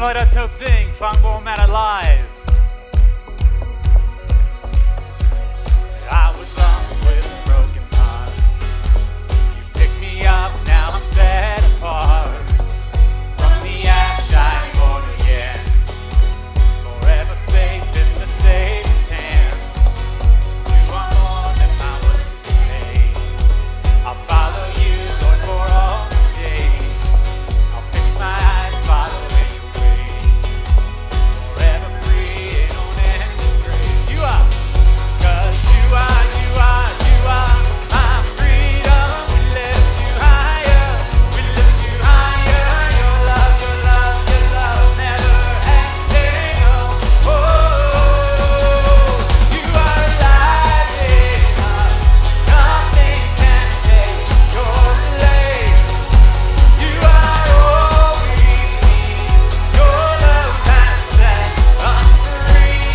Leute til opsing, fangen hvor man er live. I was lost with a broken heart. You picked me up, now I'm set apart. From the ash I'm born again. Forever safe in the Savior's hands. You are more than I was to say. I'll follow you, Lord, for all the days. I'll fix my eyes, following your ways. Forever free in unending grace. You are. 'Cause you are my freedom. We lift you higher. We lift you higher. Your love never ending. Oh, you are alive in us. Nothing can take your place. You are all we need. Your love has set us free.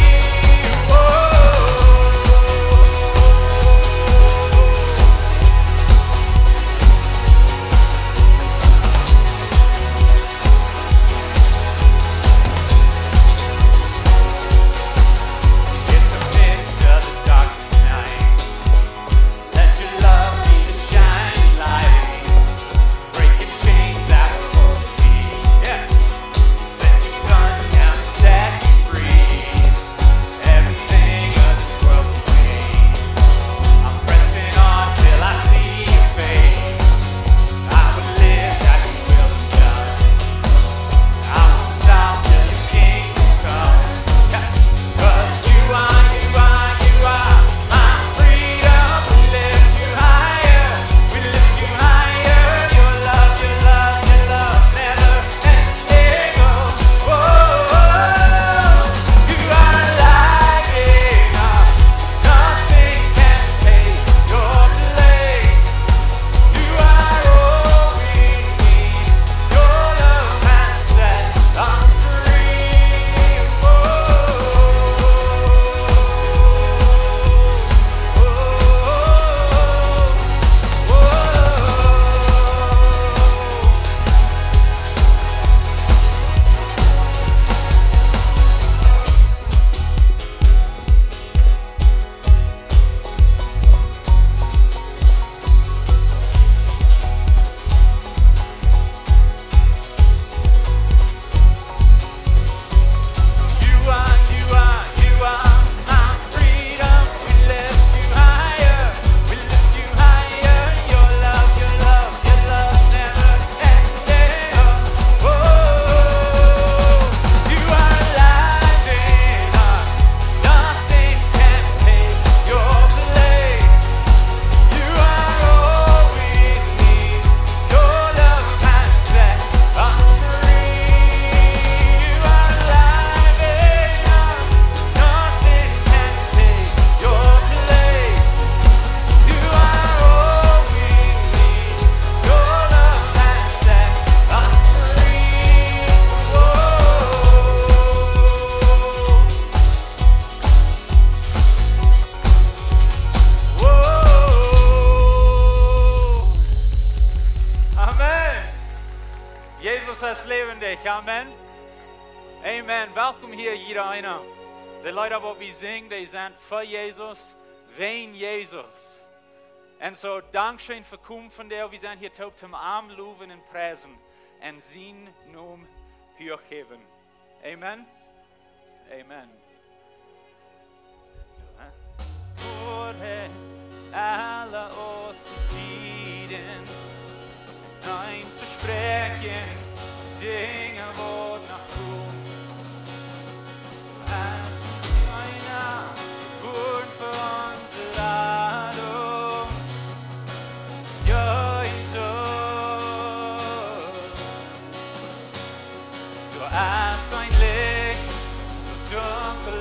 In the midst of the darkest night, let your love be the shining light, breaking chains that will hold me. Yeah, send your sun down and set me free. Everything of this world away. I'm pressing on till I see your face. I will live that you will have done. I won't stop till your kingdom comes. 'Cause you are my freedom. We lift you higher. We lift you higher. Your love never ending. Oh, you are alive in us. Nothing can take your place. You are all we need. Your love has set us free. You are my freedom. We lift you higher. We lift you higher. Your love never ending. Oh, you are alive in us. Nothing can take your place. You are all we need. Your love has set us free. You are alive in us. Nothing can take your place. You are all we need. Your love has set us free. Amen. Jesus ist lebendig. Amen. Amen. Welkom hier, jeder einer. De Leute, wat we zingen, die zijn voor Jezus, wegen Jezus. En zo, dankschön für kommen von der. Wir sind hier taub zum Arm loben und preisen und sein Namen hochheben. Amen. Amen. Voorhet alle Ostentiden, ein Versprechen, Dinge, wo noch kommen. Einer Geburt für unsere Ladung. Ja, Jesus, du hast ein Licht, du dunkel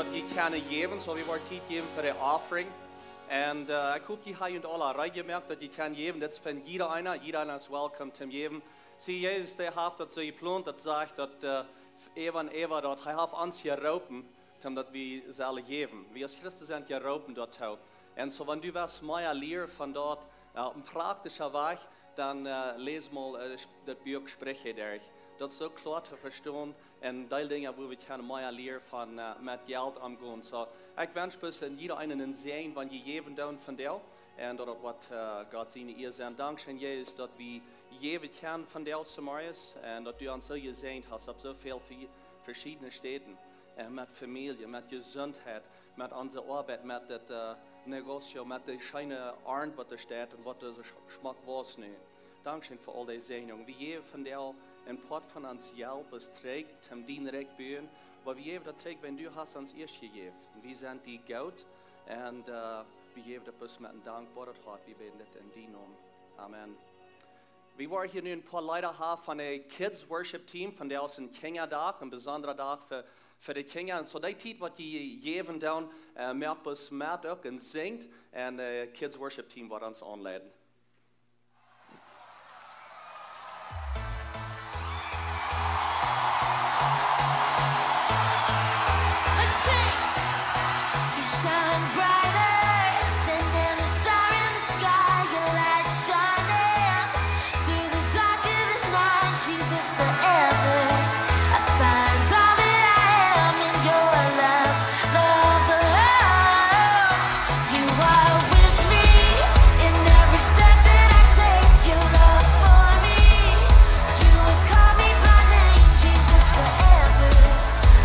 dat je kan geven, so wir wollen Zeit geben für die Offering. Und ich hoffe, die haben alle reingemerkt, dass die kann geben, das ist von jeder einer ist willkommen zum geben. Sie, Jesus, der hat das so geplant, das sagt, dass Eva und Eva dort, er hat uns geroepen, dass wir selber geben. Wir als Christen sind geroepen dort auch. Und so, wenn du was mehr lehrst von dort, ein praktischer Weg, dann les mal das Buch Spreche durch. Dat is zo klar te verstaan en die dingen waar we kunnen meer leren van met geld omgaan. So, ik wens dus in jeder einen zijn van je geven doen van jou en dat wat God zijn eer zijn. Dankzij Jezus dat we geven kunnen van jou Samarias en dat du ons zo gezien hast op zoveel verschillende steden. Met familie, met gezondheid, met onze arbeid, met het negocio, met de schijne arend wat er staat en wat er smak was nu. Dankzij voor al deze zegeningen. We geven van jou een pot van ons help is trägt, hem dienrijk beuren, maar we geven dat trägt, wenn du hast ons eerst gegeven. We zijn die goud en we geven dat dus met een dankbaarheid hart, we beten dit in die naam. Amen. We waren hier nu een paar Leute van een Kids Worship Team, van der aus een Kinderdag, een bijzondere dag voor de kinderen. En zo die tijd wat je geven dan, merkt dus met ook en zingt en de Kids Worship Team wordt ons aanleiden. Shine brighter than any star in the sky. Your light shining through the dark of the night. Jesus, forever I find all that I am in your love, love, love. You are with me in every step that I take. Your love for me, you have called me by name. Jesus, forever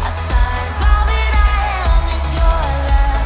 I find all that I am in your love.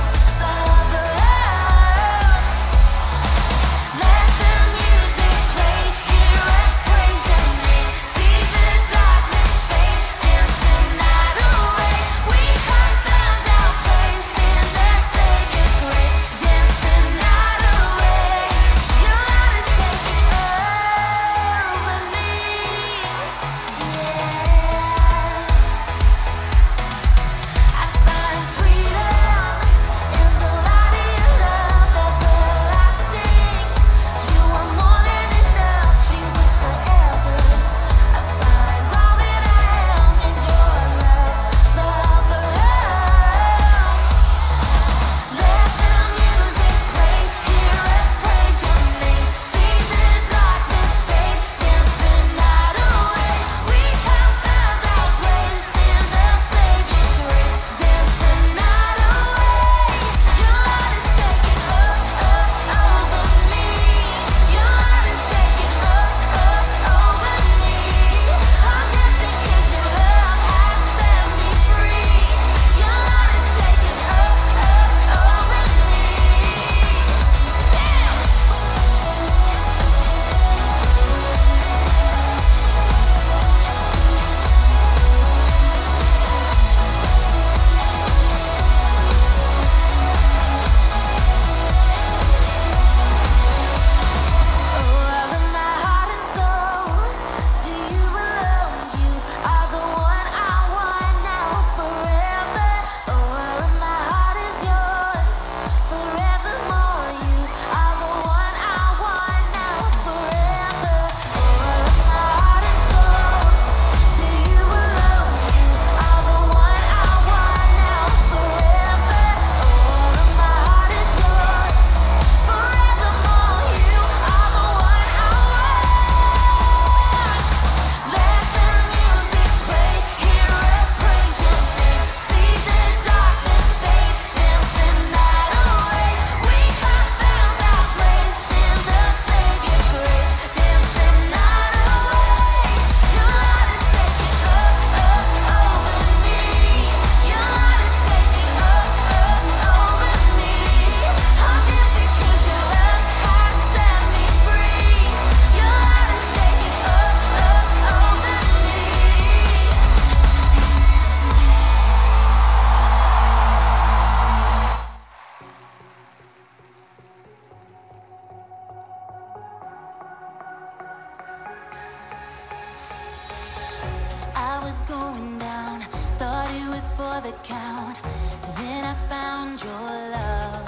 your love.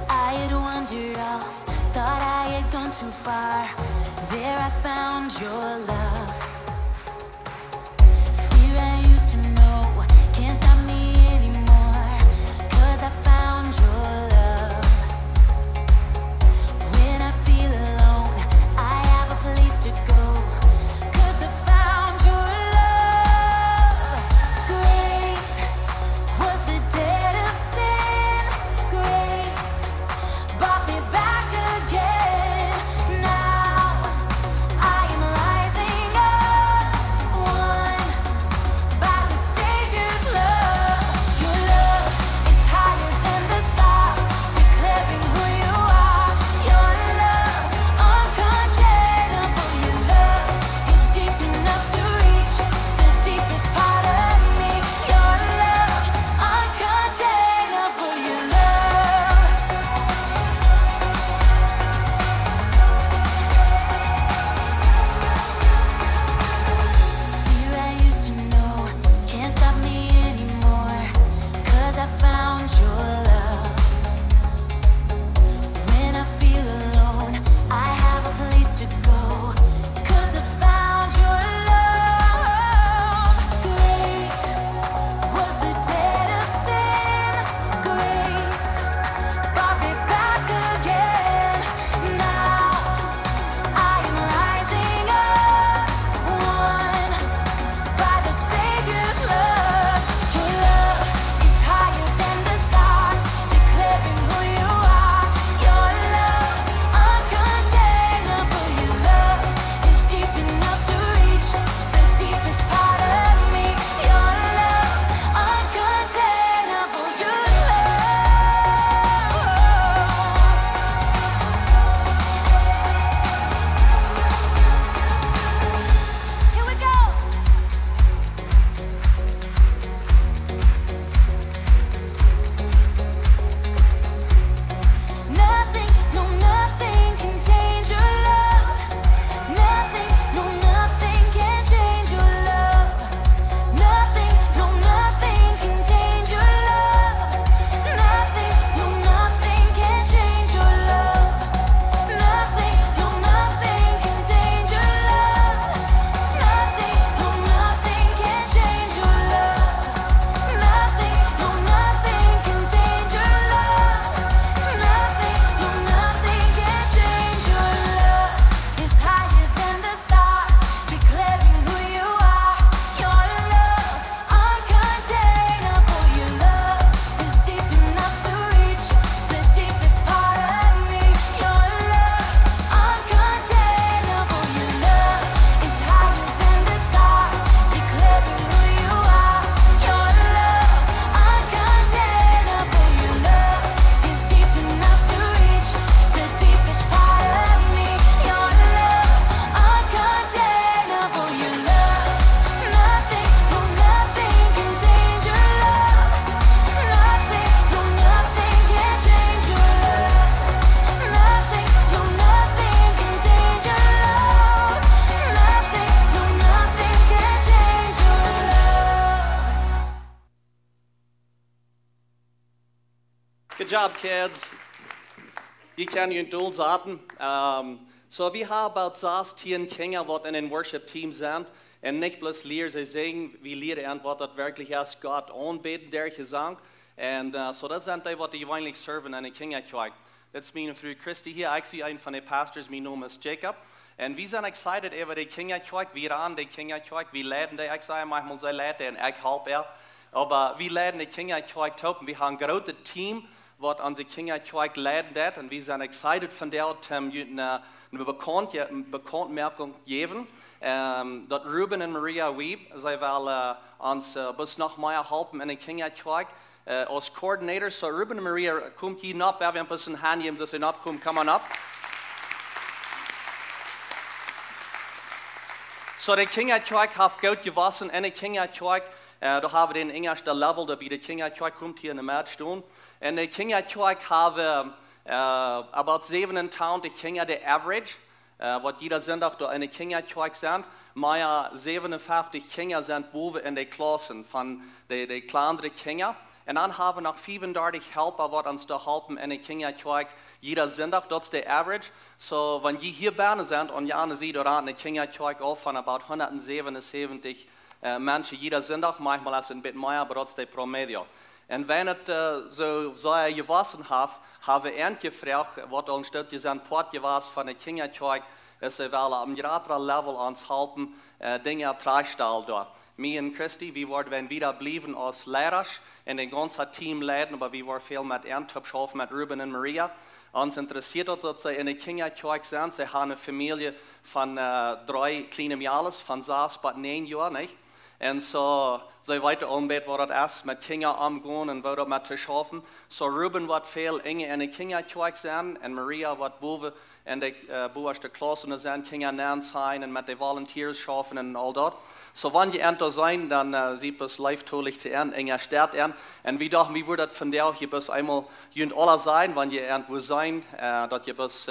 I had wandered off, thought I had gone too far. There I found your love. Fear I used to know can't stop me anymore, 'cause I found your love. When I feel alone, I have a place to go, 'cause I found your love. Great was the debt of sin, grace brought me back again. Now I am rising up, won by the Savior's love. Your love is higher than the stars, declaring who you are. Your love, uncontainable. Your love is deep enough to reach the deepest part of me. Your love, uncontainable. Your love. Fear I used to know can't stop me anymore, 'cause I found your love. When I feel alone, I have a place to go, 'cause I found your love. Great was the debt of sin, grace brought me back again. Now I am rising up, won by the Savior's love. Your love is higher than the stars, declaring who you are. Your love, uncontainable. Your love is deep enough to reach the deepest part of me. Your love, uncontainable. Your love. Here we go. Nothing, no nothing can change your love. Nothing, no nothing can change your love. Nothing, no nothing can change your love. Nothing, no nothing can change your love. Nothing, no nothing can change your love. Nothing, no nothing can change your love. Nothing, no nothing can change your love. Nothing, no nothing can change your love. It's higher than the stars, declaring who you are. Your love, uncontainable. Your love is deep enough to reach the deepest part of me. Your love, uncontainable. Your love is higher than the stars, declaring who you are. Your love, uncontainable. Your love is deep enough to reach the deepest part of me. Your love, uncontainable. Your love, nothing, no nothing can change your love. Nothing, no nothing can change your love. Nothing, no nothing can change your love. Nothing, no nothing can change your love. Good job, kids. Je kan ju dol zaten. Så vi har about 16 kinder wat in een worship team zijn. En niet bloß leren ze zingen, we leren wat dat werkelijk is God aanbeten, der gezang. En so dat zijn die wat die eigenlijk serven in een kinderkerk. Dat is mijn vriend Christy hier. Ik zie een van de pastors, mijn naam is Jacob. En we zijn excited over de kinderkerk. We ran de kinderkerk, we leiden die. Ik zei manchmal, zij leiden en ik help Aber we leiden de kinderkerk top. We hebben een groot team wat onze kinderkerk leiden dat. En we zijn excited van dat een bekendmerking geven. Dat Ruben en Maria Wieb, zij willen ons bus nog meer helpen in de kinderkerk. Als coördinator, so Ruben en Maria, komt hier op, we hebben een beetje hand geven, dus je komt, come on up. So de kinderkerk heeft goed gewassen in de kinderkerk. Daar hebben we den eerste level, dat bij de kinderkerk komt hier in de maat staan. En de kinderkerk hebben about 27 kinder, de average. Wat jeder zondag door in de kinderkerk zijn. Maar 57 kinder zijn boven in de klassen van de kleinere kinder. En dan hebben we nog 35 helpen wat ons te helpen in de kinderkerk jeder Sonntag. Dat is de average. So, wenn je hier binnen bent, en Jan ziet er aan de kinderkerk al van about 177 mensen jeder Sonntag. Manchmal is het een beetje meer, maar dat is de promedio. En wanneer het zo gewassen heeft, hebben we eentje gevraagd, wat een stukje zijn potje was van de kinderkerk, is ze wel op een groter level ons helpen, dingen terugstellen door. Mij en Christy, we worden wieder blijven als leiders en het ganze team leiden, maar we worden veel met Eintopschof, met Ruben en Maria. Ons interessiert het dat ze in de kinderkerk zijn. Ze hebben een familie van 3 kleine meisjes, van 6 tot 9 jaar, niet? En zo, zij weten al een beetje wat het is, met kinderen omgaan en wat met te schaffen. Zo Ruben wordt veel in de kinderkerk zijn en Maria wordt boven in de bovenste klasse zijn, kinderen zijn en met de volunteers schaffen en al dat. Zo wanneer je enter zijn, dan ziet het lieftoelig te aan, in je stad aan. En we dachten, wie wordt dat vandaag, je best eenmaal, je kunt alle zijn, wanneer je irgendwo zijn, dat je best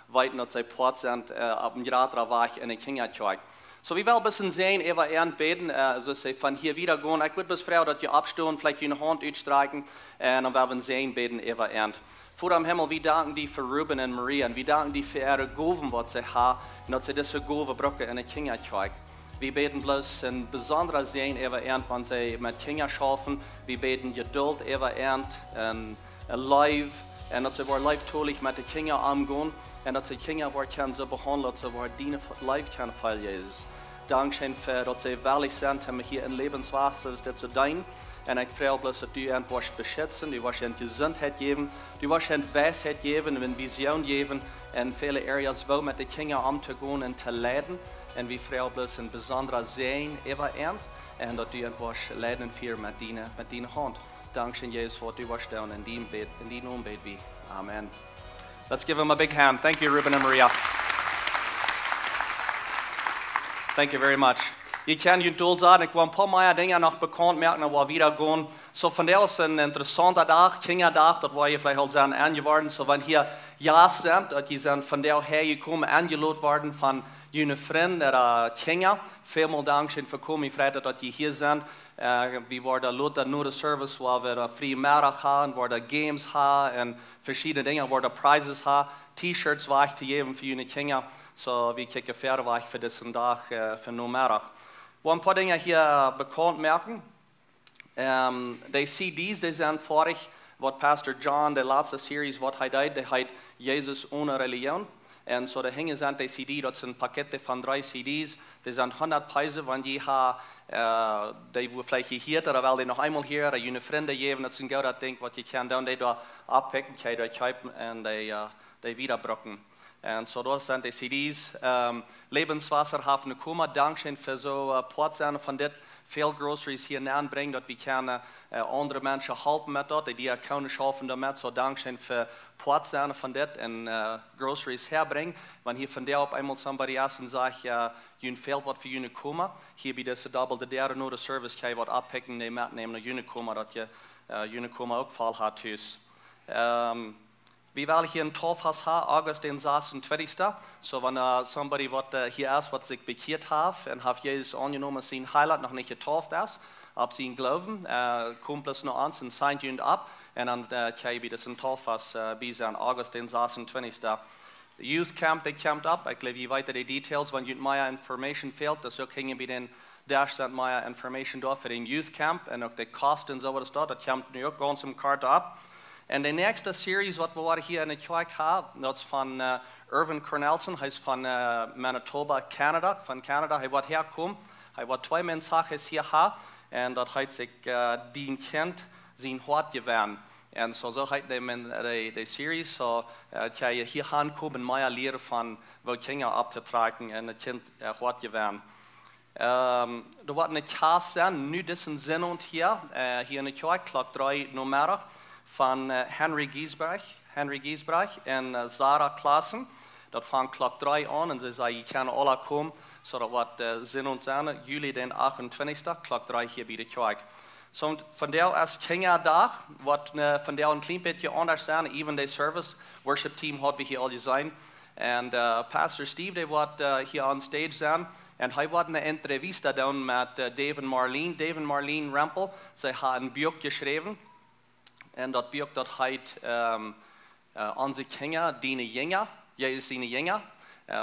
weten dat zij poort zijn op een grotere weg in de kinderkerk. So, we willen een beetje zien, even beten, zoals ze van hier wieder gaan. Ik wil best vragen dat je opstaan, vielleicht je hand uitstrekken, en dan willen we zien, beten even eind. Voor am Himmel, we danken die voor Ruben en Maria, en we danken die voor ihre gaven, wat ze hebben, en dat ze deze gaven gebruiken in de kinderkerk. We beten bloos een bijzondere zin even eind, wanneer ze met kinderen schaffen. We beten geduld even eind, en live, en dat ze weer lieftoelig met de kinderen omgaan, en dat ze kinderen weer kunnen zo behandelen, dat ze weer dienen live kunnen voor Jezus. Dankzij voor dat ze veilig zijn, hebben hier in levenswacht, is dit zo doen. En ik vraag bloos dat u hen wordt beschützen, u wordt hen gezondheid geven, u wordt hen wijsheid geven, een visie geven, en vele areas wel met de kinderen om te gaan en te leiden. En we vragen bloos een bijzondere zin even eind, en dat u hen wordt leiden vier met die hand. Dankzij Jezus wat u wordt doen in die naam bid we. Amen. Let's give him a big hand. Thank you, Ruben and Maria. Thank you very much. Je kan je doel zijn. Ik wil een paar meer dingen nog bekend maken, waar we wieder gaan. So, vandaag is een interessante dag, kinderdag, dat waar je vielleicht al zijn aangeworden. So, wanneer hier ja zijn, dat je zijn vandaag hergekomen, aangeladen worden van je vriend, der kinder. Veelmaal dankzij voor komen, vrijdag dat je hier zijn. We worden later na de service, waar we vrije middag gaan, waar we games hebben en verschillende dingen, waar we prizes hebben. T-shirts weg te geven voor je kinderen. So, we kijken verder weg voor deze dag, voor namiddag. We een paar dingen hier bekend maken. De CD's die zijn vorig, wat Pastor John, de laatste series, wat hij deed, die heet Jezus ohne Religion. En zo de hingen zijn de CD, dat zijn pakketten van 3 CD's. Die zijn 100 prijzen, want die die we vielleicht hier, dat wel die nog eenmaal hier, dat je vrienden geven, dat zijn gouden ding, wat je kan doen, die daar oppikken, kan je daar kijken en die wiederbruiken. En zo dat zijn de CD's. Levenswasser hebben gekomen, dankzij voor zo plaatszijn van dit. Veel groceries hier aanbrengen, dat we kunnen andere mensen helpen met dat, die kunnen schaffen daarmee. Zo dankzij voor plaatszijn van dit en groceries herbrengen. Wanneer hier vandaag op eenmaal somebody is en zegt, je veel wat voor jullie komen, hier bij deze double de derde na de service kan je wat oppikken, nemen naar jullie komen, dat je jullie komen ook vol had thuis. We willen hier een tolvast hebben, August den 26. So, wenn somebody wat hier is, wat zich bekeerd heeft en heeft Jezus aangenomen, zijn heiland nog niet getauft is, op zijn geloven, komt plus naar ons en signt je op, en dan kan je bij deze tolvast bij zijn, August den 26. De youth camp, die komt op, ik geef je weiter de details, wanneer je meer information fehlt, dus ook hingen bij den daar staat meer information door voor de youth camp, en ook de kosten en zo wat is dat komt nu ook ganz im kaart op. En de nächste series wat we hier in de kerk hebben, dat is van Irvin Cornelson. Hij is van Manitoba, Canada. Van Canada, hij wordt herkomen. Hij wordt 2 mensages hier hebben. En dat hij zich dien kent, zijn hart geworden. En zo heet de series. Zo kan je hier aankomen en meer leren van wat kinderen op te trekken en het kind hart geworden. Er wordt een kaas zijn, nu is een zin hier in de kerk, klok 3 namiddag. Van Henry Giesbrecht en Sarah Klaassen. Dat van klok 3 aan en ze zei, je kan alle komen. Zo dat wordt zin ons zijn, juli den 28, klok 3 hier bij de kerk. So, vandaag is kinderdag, wat vandaag een klein beetje anders zijn, even de service, worship team had we hier al gezien. En Pastor Steve, die wordt hier on stage zijn. En hij wordt een entrevista doen met Dave en Marlene. Dave en Marlene Rempel, zij hebben een boek geschreven. En dat birgt dat heit onze Kinder, die Jünger, jij is die Jünger.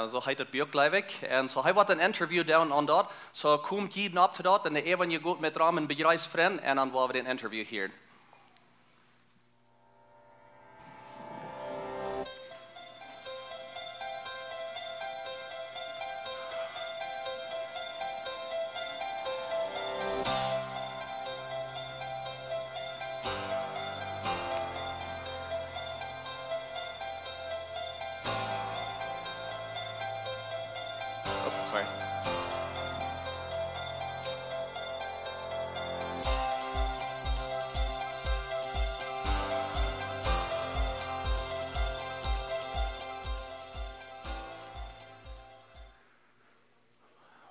So heit dat birgt gleich weg. En so hij wat een interview down on dat. So komt jeden op te dat en de even je goed met ramen bereist vriend en dan willen we den interview hier. Oops, sorry.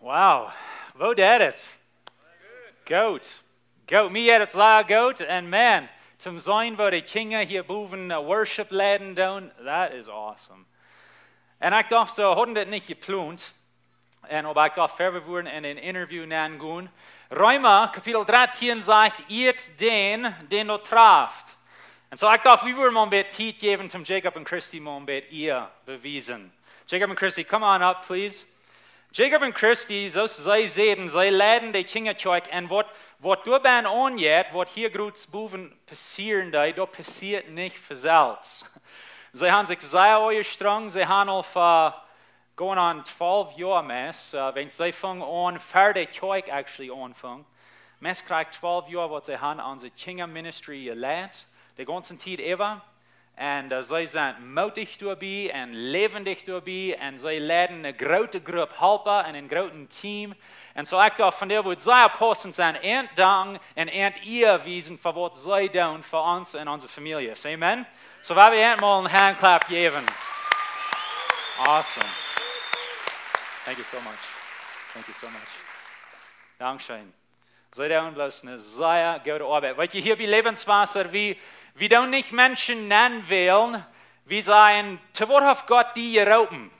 Wow, wo deed het? Goat. Goat. Me had het zeer goat. En man, zum zijn waar de kinderen hier boven worship leiden doen, that is awesome. En ik dacht zo, hadden dit niet geplant. En ob ik dacht verder worden en een interview gaan. Römer, kapitel 13 zegt, eet den dat traft. En zo ik dacht, we willen maar een beetje tijd geven om Jacob en Christy maar een beetje eer bewijzen. Jacob en Christy, come on up, please. Jacob en Christy, zoals zij zeiden, zij leiden de kindertjes en wat door ben onjet, wat hier groots boven passieren, dat passiert niet vanzelfs. Zij hebben zich zeer streng, zij hebben al going on 12 jaar mes, wenn zij vangen aan, verder kerk actually aanvangen. Mes krijgt 12 jaar wat zij hebben aan de kinderministry geleid, de ganze tijd ever. En zij zijn moedig doorbij en levendig doorbij. En zij leiden een grote groep helpen en een groot team. En zo ik dacht van der wordt zij passend zijn en dank en eer wijzen voor wat zij doen voor ons en onze families. Amen. Zo we eenmaal een handklap geven. Awesome. Thank you so much. Thank you so much. Dankeschön. Zij doen bloß eine sehr gute Arbeit. Weet je, hier bij Lebenswasser, wir doen nicht Menschen nennen wollen, wir sagen, zu wat hat Gott die geroepen?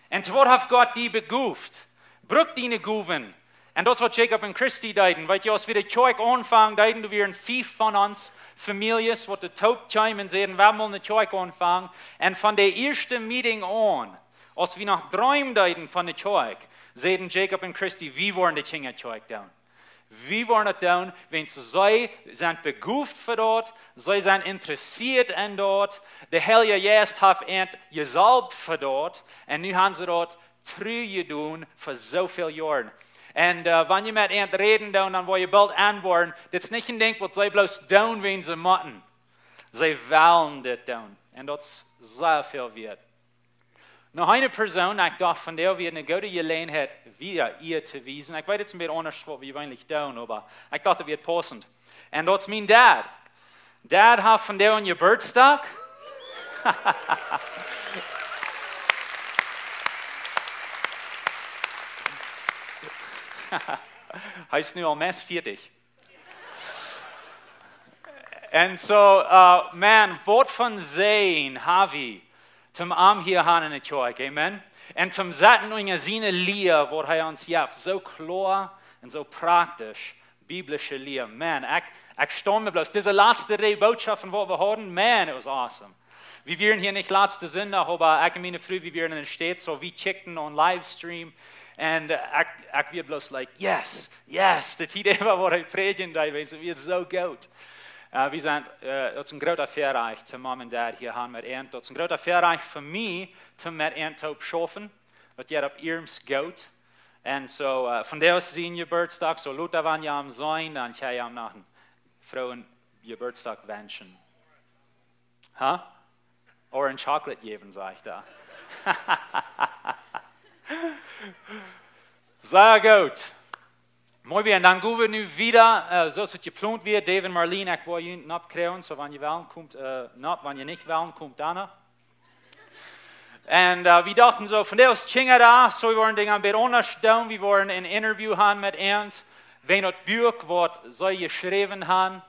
En zu wat hat Gott die beguft? Brug die guven. En dat is wat Jacob en Christy deiden. Weet je, als we de kerk aanvangen, deiden we een 5 van ons families, wat de Taubtjeimen zeiden, we hebben de kerk aanvangen. En van de eerste meeting aan, als we nog droom deiden van de kerk, zeiden Jacob en Christy, wie worden de kinderkerk doen? Wie worden het doen? Want zij zijn beguft voor dat, zij zijn interessiert in dat, de Heilige Geest heeft gezalbt voor dat, en nu gaan ze dat terug doen voor zoveel jaren. En wanneer je met iemand reden doen, dan word je bald antwoorden, dit is niet een ding wat zij bloos doen, wanneer ze moeten. Zij willen dit doen. En dat is zeer veel waard. Nog een persoon, ik dacht van der wir eine gute Gelegenheit wieder ihr zu wiesen. Ich weiß jetzt ein bisschen anders, was wir eigentlich tun, aber ich dachte, das wird passend. Und das ist mein Dad. Dad hat von der einen Geburtstag. Heißt nur almost 40. Und so, man, wat von sehen, Havi. Zum Arm hier haben in der Kirche, amen. Und zum Zaten in seine Lehre, wo er uns hilft, so klar und so praktisch, biblische Lehre. Man, ich staune mir bloß, diese letzte Botschaften, die wir hatten, man, it was awesome. Wir wären hier nicht letzte Sonntag, aber ich und meine Frau, wir wären in der Stadt, so wir checkten on Livestream. Und ich wird bloß like, yes, yes, die Zeit immer, wo ich predigen, da wird so gut. Wir sind, das ist ein großer Verreich, zum Mom und Dad hier haben mit Ernst. Das ist ein großer Verreich für mich, zum mit Ernst zu schaffen, was ihr auf ihrem geht. Und so, von der aus sehen Geburtstag, so Luther wann ja am sein, dann kann ich am nach einem Frauen Geburtstag wünschen. Huh? Oder ein Chocolate geben, sag ich da. Sehr gut. Mooi weer, en dan gaan we nu wieder, zoals het gepland weer, Dave en Marlene, ik wil jullie opkrijgen, zo wanneer je wel komt, wanneer je niet wel komt, daarna. En we dachten zo, van der is Chinga daar, zo we worden dingen een beetje anders doen, we worden een interview gaan met iemand, wen het boek wat zij geschreven hebben,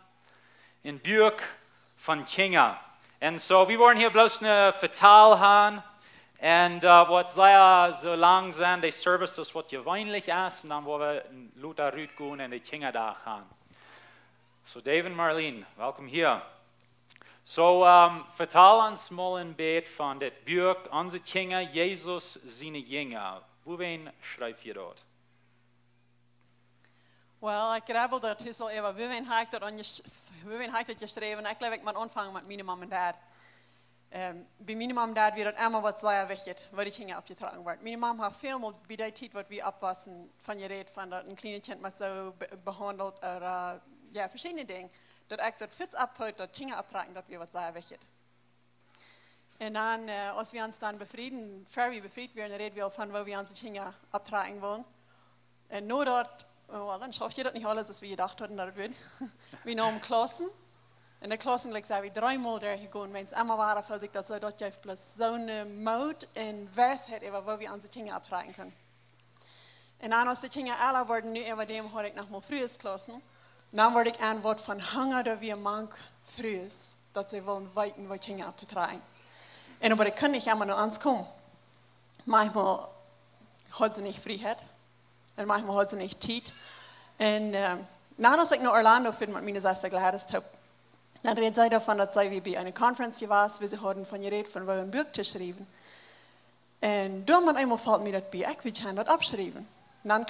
een boek van Chinga. En zo, we worden hier bloos een vertaal gaan. En wat zij zo lang zijn, de service, dat is wat gewöhnlich is. En dan worden we Luther Rüd gaan en de Kinder daar gaan. So Dave en Marlene, welkom hier. So, vertal uns mal ein Bild von det Buch, unsere Kinder, Jesus, seine Jünger. Wohin schreibt ihr dort? Wel, ik grabbel dat tussen even. Wie heb ik dat geschreven? Ik geloof ik moet aanvangen met mijn mom en dad. Bij mijn mom en dad weer dat allemaal wat zeer wichtig, wat die dingen opgetragen wordt. Mijn mom heeft veel meer bij die tijd wat we oppassen van je reed van dat een kleine kind met zo behandeld, ja, verschillende dingen. Dat ik dat fits ophoud, dat dingen optragen, dat weer wat zeer wichtig. En dan, als we ons dan bevrieden, ver bevrijd werden, reden we van waar we onze dingen optragen willen. En nu dat, well, dan schafft je dat niet alles, als we gedacht hadden dat het wordt. We namen klassen. En de klassen, like, zijn we 3 maal daar gegaan. Wenn es einmal war, fällt ik dat zo, dat je plus zo'n moed en wijsheid over waar we onze dingen optragen kunnen. En dan als de dingen alle worden, nu over dem had ik nog maar vroeger klassen. Dan word ik aan wat van hangen dat we mank vroeger, dat ze willen weten wat dingen op te tragen. En aber ik kan niet helemaal naar ons komen. Manchmal had ze niet vrijheid. En manchmal had ze niet tijd. En als ik naar Orlando vind met mijn zuster Gladys heb, dan reed zij daarvan dat zij weer bij een conferentie was, waar ze hadden van je reed van waar een boek te schrijven. En dan eenmaal valt me dat bij, ik wil gaan dat opschrijven. Dan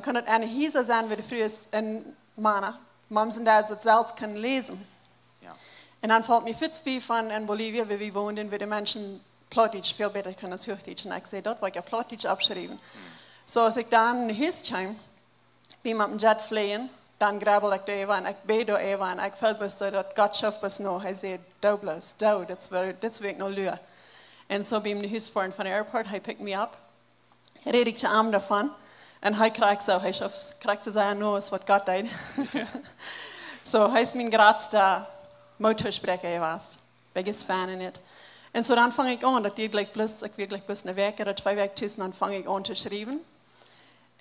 kan het een hiezer zijn waar de vroeger en mannen, moms en dads het zelfs kunnen lezen. Ja. En dan valt me fiets bij van in Bolivia, waar we woonden, waar de mensen Plattdeutsch veel beter kunnen als Hochdeutsch. En ik zei, dat wil ik Plattdeutsch opschrijven. So als ik dan naar huis kwam, ben met een jet vliegen, dan grabbel ik daar even en ik bid daar even en ik voel best dat God schaft best nog. Hij zei, doe bloos, doe, dit wil ik nog leren. En zo ben ik naar huis voeren van de airport, hij picked me up, red ik de arm daarvan en hij krijgt ze zijn noos wat God deed. So hij is mijn grootste motorspreker was, biggest fan in het. En zo dan vang ik aan, dat ik wil gelijk plus een week of 2 weken tussen, dan vang ik aan te schrijven.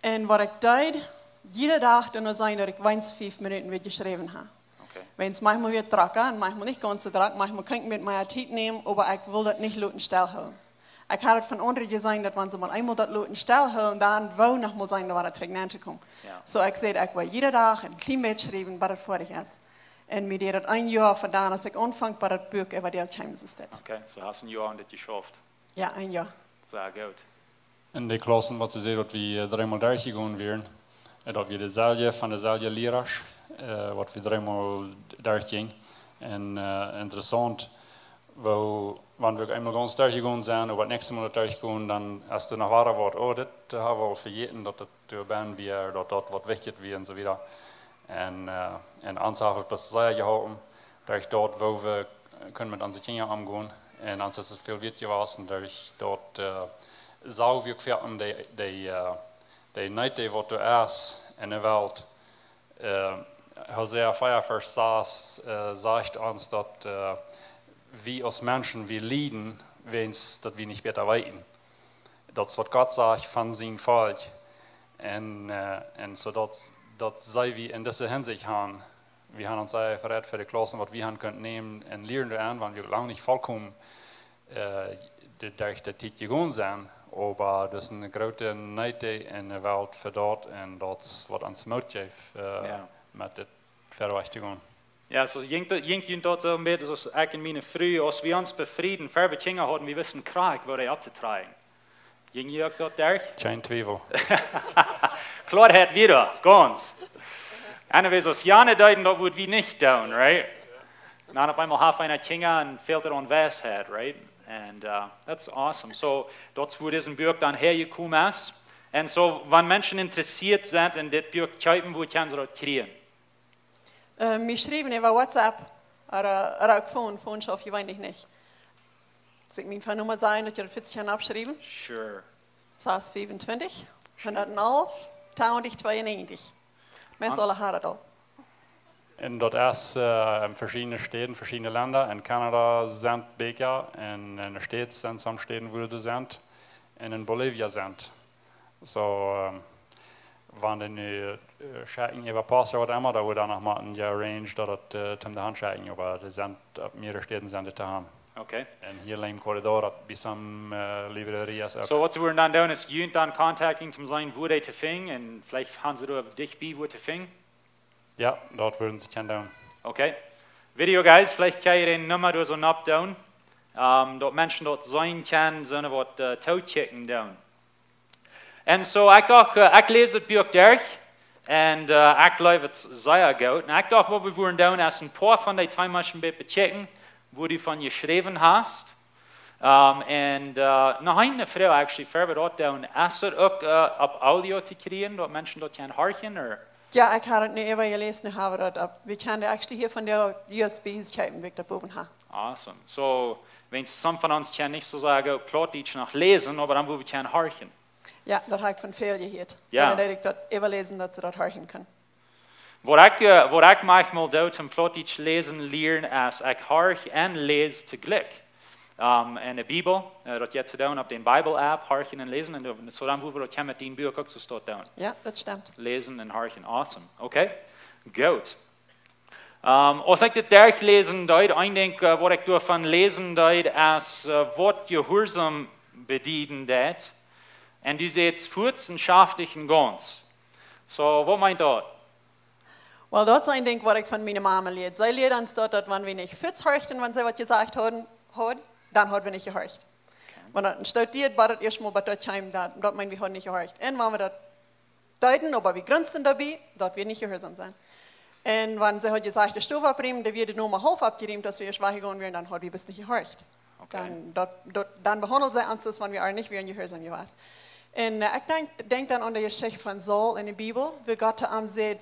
En wat ik deed, jede dag dan zijn dat ik eens 5 minuten weer geschreven heb. Okay. Wens manchmal weer trakker en manchmal niet ganz so drak, manchmal kan ik met mijn tijd nemen, maar ik wil dat niet laten stilhouden. Ik had het van anderen gezien dat wanneer ze maar eenmaal dat laten stilhouden, dan wou nog mal zijn dat we er terug naar te komen. Ja. So ik zei, ik wil jede dag een klein beetje schrijven, wat het vorig is. En mir deed het 1 jaar vandaan als ik aanvang bij het boek over die James is dit. Okay, so hast du ein Jahr, das geschafft. Ja, 1 jaar. Sehr gut. In de klassen wat ze zei dat we 3 maal 30 gaan weer, dat we dezelfde van dezelfde leraars, wat we 3 maal 30 ging. En interessant, wanneer we eenmaal ganz 30 gaan zijn, of het nächste maal 30 gaan, dan als er nog waar wordt, oh, dit hebben we al vergeten dat het door ben weer, dat wat wichtig weer en zo weer. En ons hebben we het zeer gehouden, dat ik dort, waar we kunnen met onze kinderen omgaan. En als het veel wichtiger was, dat ik dort zou we ook verder die niet die wat er is in de wereld. Hosea 4 vers 6 zegt ons dat we als Menschen wir leiden, wens dat we niet beter weten. Dat is wat God zegt van zijn volk. En zodat zij we in deze hinsicht hebben. We hebben ons verred voor de klassen wat we hebben kunnen nemen en leren eraan, want we lang niet volkomen durch de tijd gegaan zijn. Maar dat is een grote nood in de wereld voor dat en dat is wat ons moed geeft met dit verder weg te gaan. Ja, so jinkt je dat zo een beetje zoals ik en mijn vrouw, als we ons bevrieden, verder Kinder hadden, we wisten krijg waar hij op te tragen. Ging je ook dat daar? Geen twijfel. Klarheit wieder, ganz. Anyways, als Jane deuten, dat would we nicht doen, right? Dann auf einmal half einer Kinder und fehlt er an Weisheit, right? And that's awesome. So, dort wo diesen Buch dann hergekommen ist. Und so, wenn Menschen interessiert sind in das Buch, kaufen, wo können sie das kriegen? Wir schreiben über WhatsApp, oder auch Phone schaffe ich weinig nicht. Soll ich meine Phone-Nummer sagen, dass ihr das 40 abschreiben? Sure. 625, 111, 92. Mensen alle hadden het al. En dat is in verschillende steden, verschillende landen. In Canada zijn beker, en in de States zijn sommige steden waar ze zijn, en in Bolivia zijn. So, wanneer nu schaken over passer wat immer, dan wordt dan nog maar een arrange dat het de hand schaken, maar er zijn op meerdere steden zijn het te gaan. Okay. En hier in corridor dat bij some librerias ook. So, was wir dann tun, ist, jünt dann contacting zum sein, wo die zu finden, und vielleicht haben sie da dich bei, wo zu finden. Ja, dat würden ze kunnen doen. Okay. Video guys, vielleicht kann je den Nummer door zo'n opdoen. Dat mensen dort zijn kan, zo'n wat touwchecken doen. En zo, ik dacht, ik lees het boek durch. En ik geloof het zeer goed. En ik dacht, wat we willen doen, is een paar van die tijdmachines een checken, wo die van geschreven hast. En nog een vraag, actually, verder dat doen. Is het ook op audio te krijgen, dat mensen dat kunnen horen? Ja, ik had het nu even gelezen, nu hebben we dat op. We kunnen actually hier van de USB's checken, wie ik dat boven heb. Awesome. So, wenn some von uns kann nicht so sagen, Plattdeutsch noch lesen, aber dann wo wir können horchen. Ja, dat heb ik van veel gehört. Ja. En dat ik dat even lezen, dat ze dat horen kunnen. Wat ik manchmal doe zum Plattdeutsch lesen, leren, is ik horch en lees tegelijk. En de Bibel, dat je te doen op de Bijbel-app, horchen en lezen. En zo dan hoe we dat met die boek ook zo staat doen. Ja, dat stemt. Lezen en horchen. Awesome. Okay? Goed. Als ik dit durchlezen deed, ik denk wat ik daarvan lezen deed, is wat gehoorzaam bedienen deed. En du seht vorzenschaftlichen Gans. So, wat meint dat? Wel, dat is een ding wat ik van mijn mama leert. Zij leert ons dat wanneer we niet goed horen, wanneer zij wat gezegd hadden, dan hadden we niet gehoord. Wanneer het studiert, war het eerst mal bij dat heim, dat meinen we hadden niet gehoord. En wanneer we dat deuten, aber we grenzen daarbij, dat we niet gehoorzaam zijn. En wanneer zij had gezegd, de stof abnemen, dan werd het nog maar half abgeneemd, dat we eerst weggegaan wären, dan hadden we best niet gehoord. Okay. Dan behandelt zij ons als wanneer we er niet weer gehoorzaam geweest. En ik denk dan aan de geschichte van Saul in de Bibel, waar God hem zegt,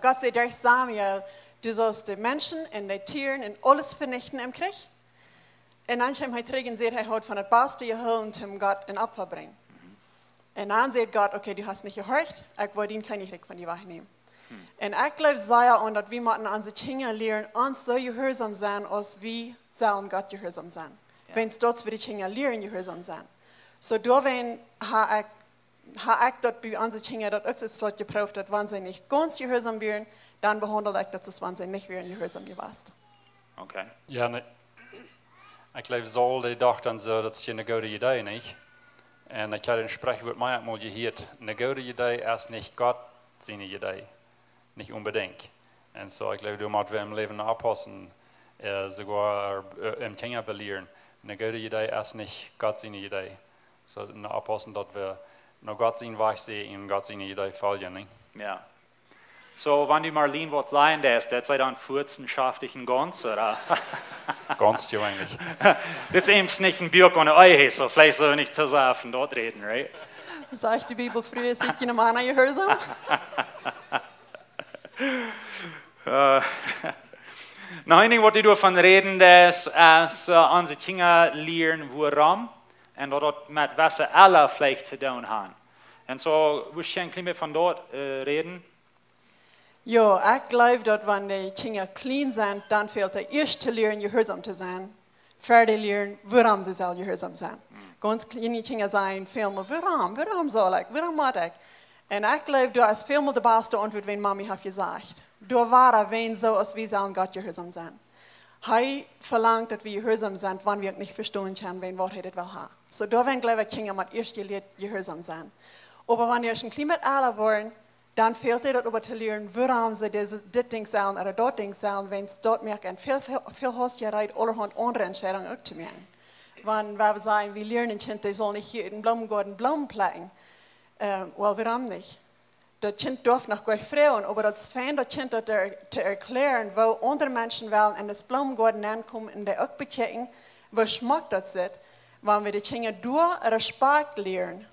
Gott sagt durch Samuel, du sollst die Menschen und die Tiere und alles vernichten im Krieg. Und dann hat er terug gesagt, er hat von der Beste geholt, um Gott ein Opfer bringen. Und dann sagt Gott, okay, du hast nicht gehört, ich wollte ihn keine Krieg von dir wegnehmen. Und ich glaube sehr an, dass wir müssen unsere Kinder lernen, uns so gehorsam sein, als wir sollen Gott gehorsam sein. Ja. Wenn es dort für die Kinder lernen, gehorsam sein. So, da wenn ich dort bei unseren Kindern dort auch so geprüft, dass wenn sie nicht ganz gehorsam wären, dann behandelt ich das, wenn sie nicht wären gehorsam gewesen. Okay. Ja, nee. Ik geloof Saul die dacht dan zo, dat is geen goede idee, niet? En ik had een spreekwoord mij ook mal gehoord. Een goede idee is niet God zijn idee. Niet unbedingt. En zo, ik geloof, dat we im Leben oppassen, sogar im Kinder belehren. Een goede idee is niet God zijn idee. So, oppassen, dat we naar God zijn weg zien en God zijn idee volgen, niet? Ja. So, wenn du Marlene was sein lässt, das sei dann vorzenschaftlichen Gans, oder? Ganz ja eigentlich. Das ist eben nicht ein Buch ohne Ei, so vielleicht soll ich nicht zu sehr von dort reden, right? Sagt die Bibel früher, sieht je Mann gehorsam? Noch ein Ding, was ich davon reden, das ist, unsere Kinder lernen, warum, und dort mit was sie alle vielleicht zu tun haben. Und so, wir können ein bisschen von dort reden. Ja, ich glaube, dass wenn die Kinder klein sind, dann fehlt der erste lernen, gehorsam zu sein. Fertig lernen, warum sie sollen gehorsam sein. Ganz kleine Kinder sagen, viel mehr, warum soll ich, warum muss ich? Und ich glaube, da ist viel mehr die beste Antwort, wenn Mami hat gesagt. Da war wenn so, als wir sollen Gott gehorsam sein. Er verlangt, dass wir gehorsam sind, wenn wir nicht verstehen können, wen Wort das will haben. So da werden, glaube ich, Kinder mit erst gehorsam sein. Aber wenn wir schon klein mit alle wollen, dann fehlt dir das aber zu lernen, warum sie das Ding sollen oder das Ding sollen, wenn es dort merken, viel hast ja Zeit, allerhand andere Entscheidungen auch zu machen. Wenn wir sagen, wir lernen Kind, die sollen nicht hier in den Blumengarten Blumen pflegen, warum nicht? Das Kind darf noch gleich freuen, aber das fein, das Kind zu erklären, wo andere Menschen wollen in das Blumengarten ankommen und die auch bechecken, wo schmeckt das ist, wenn wir die Kinder durch Respekt lernen.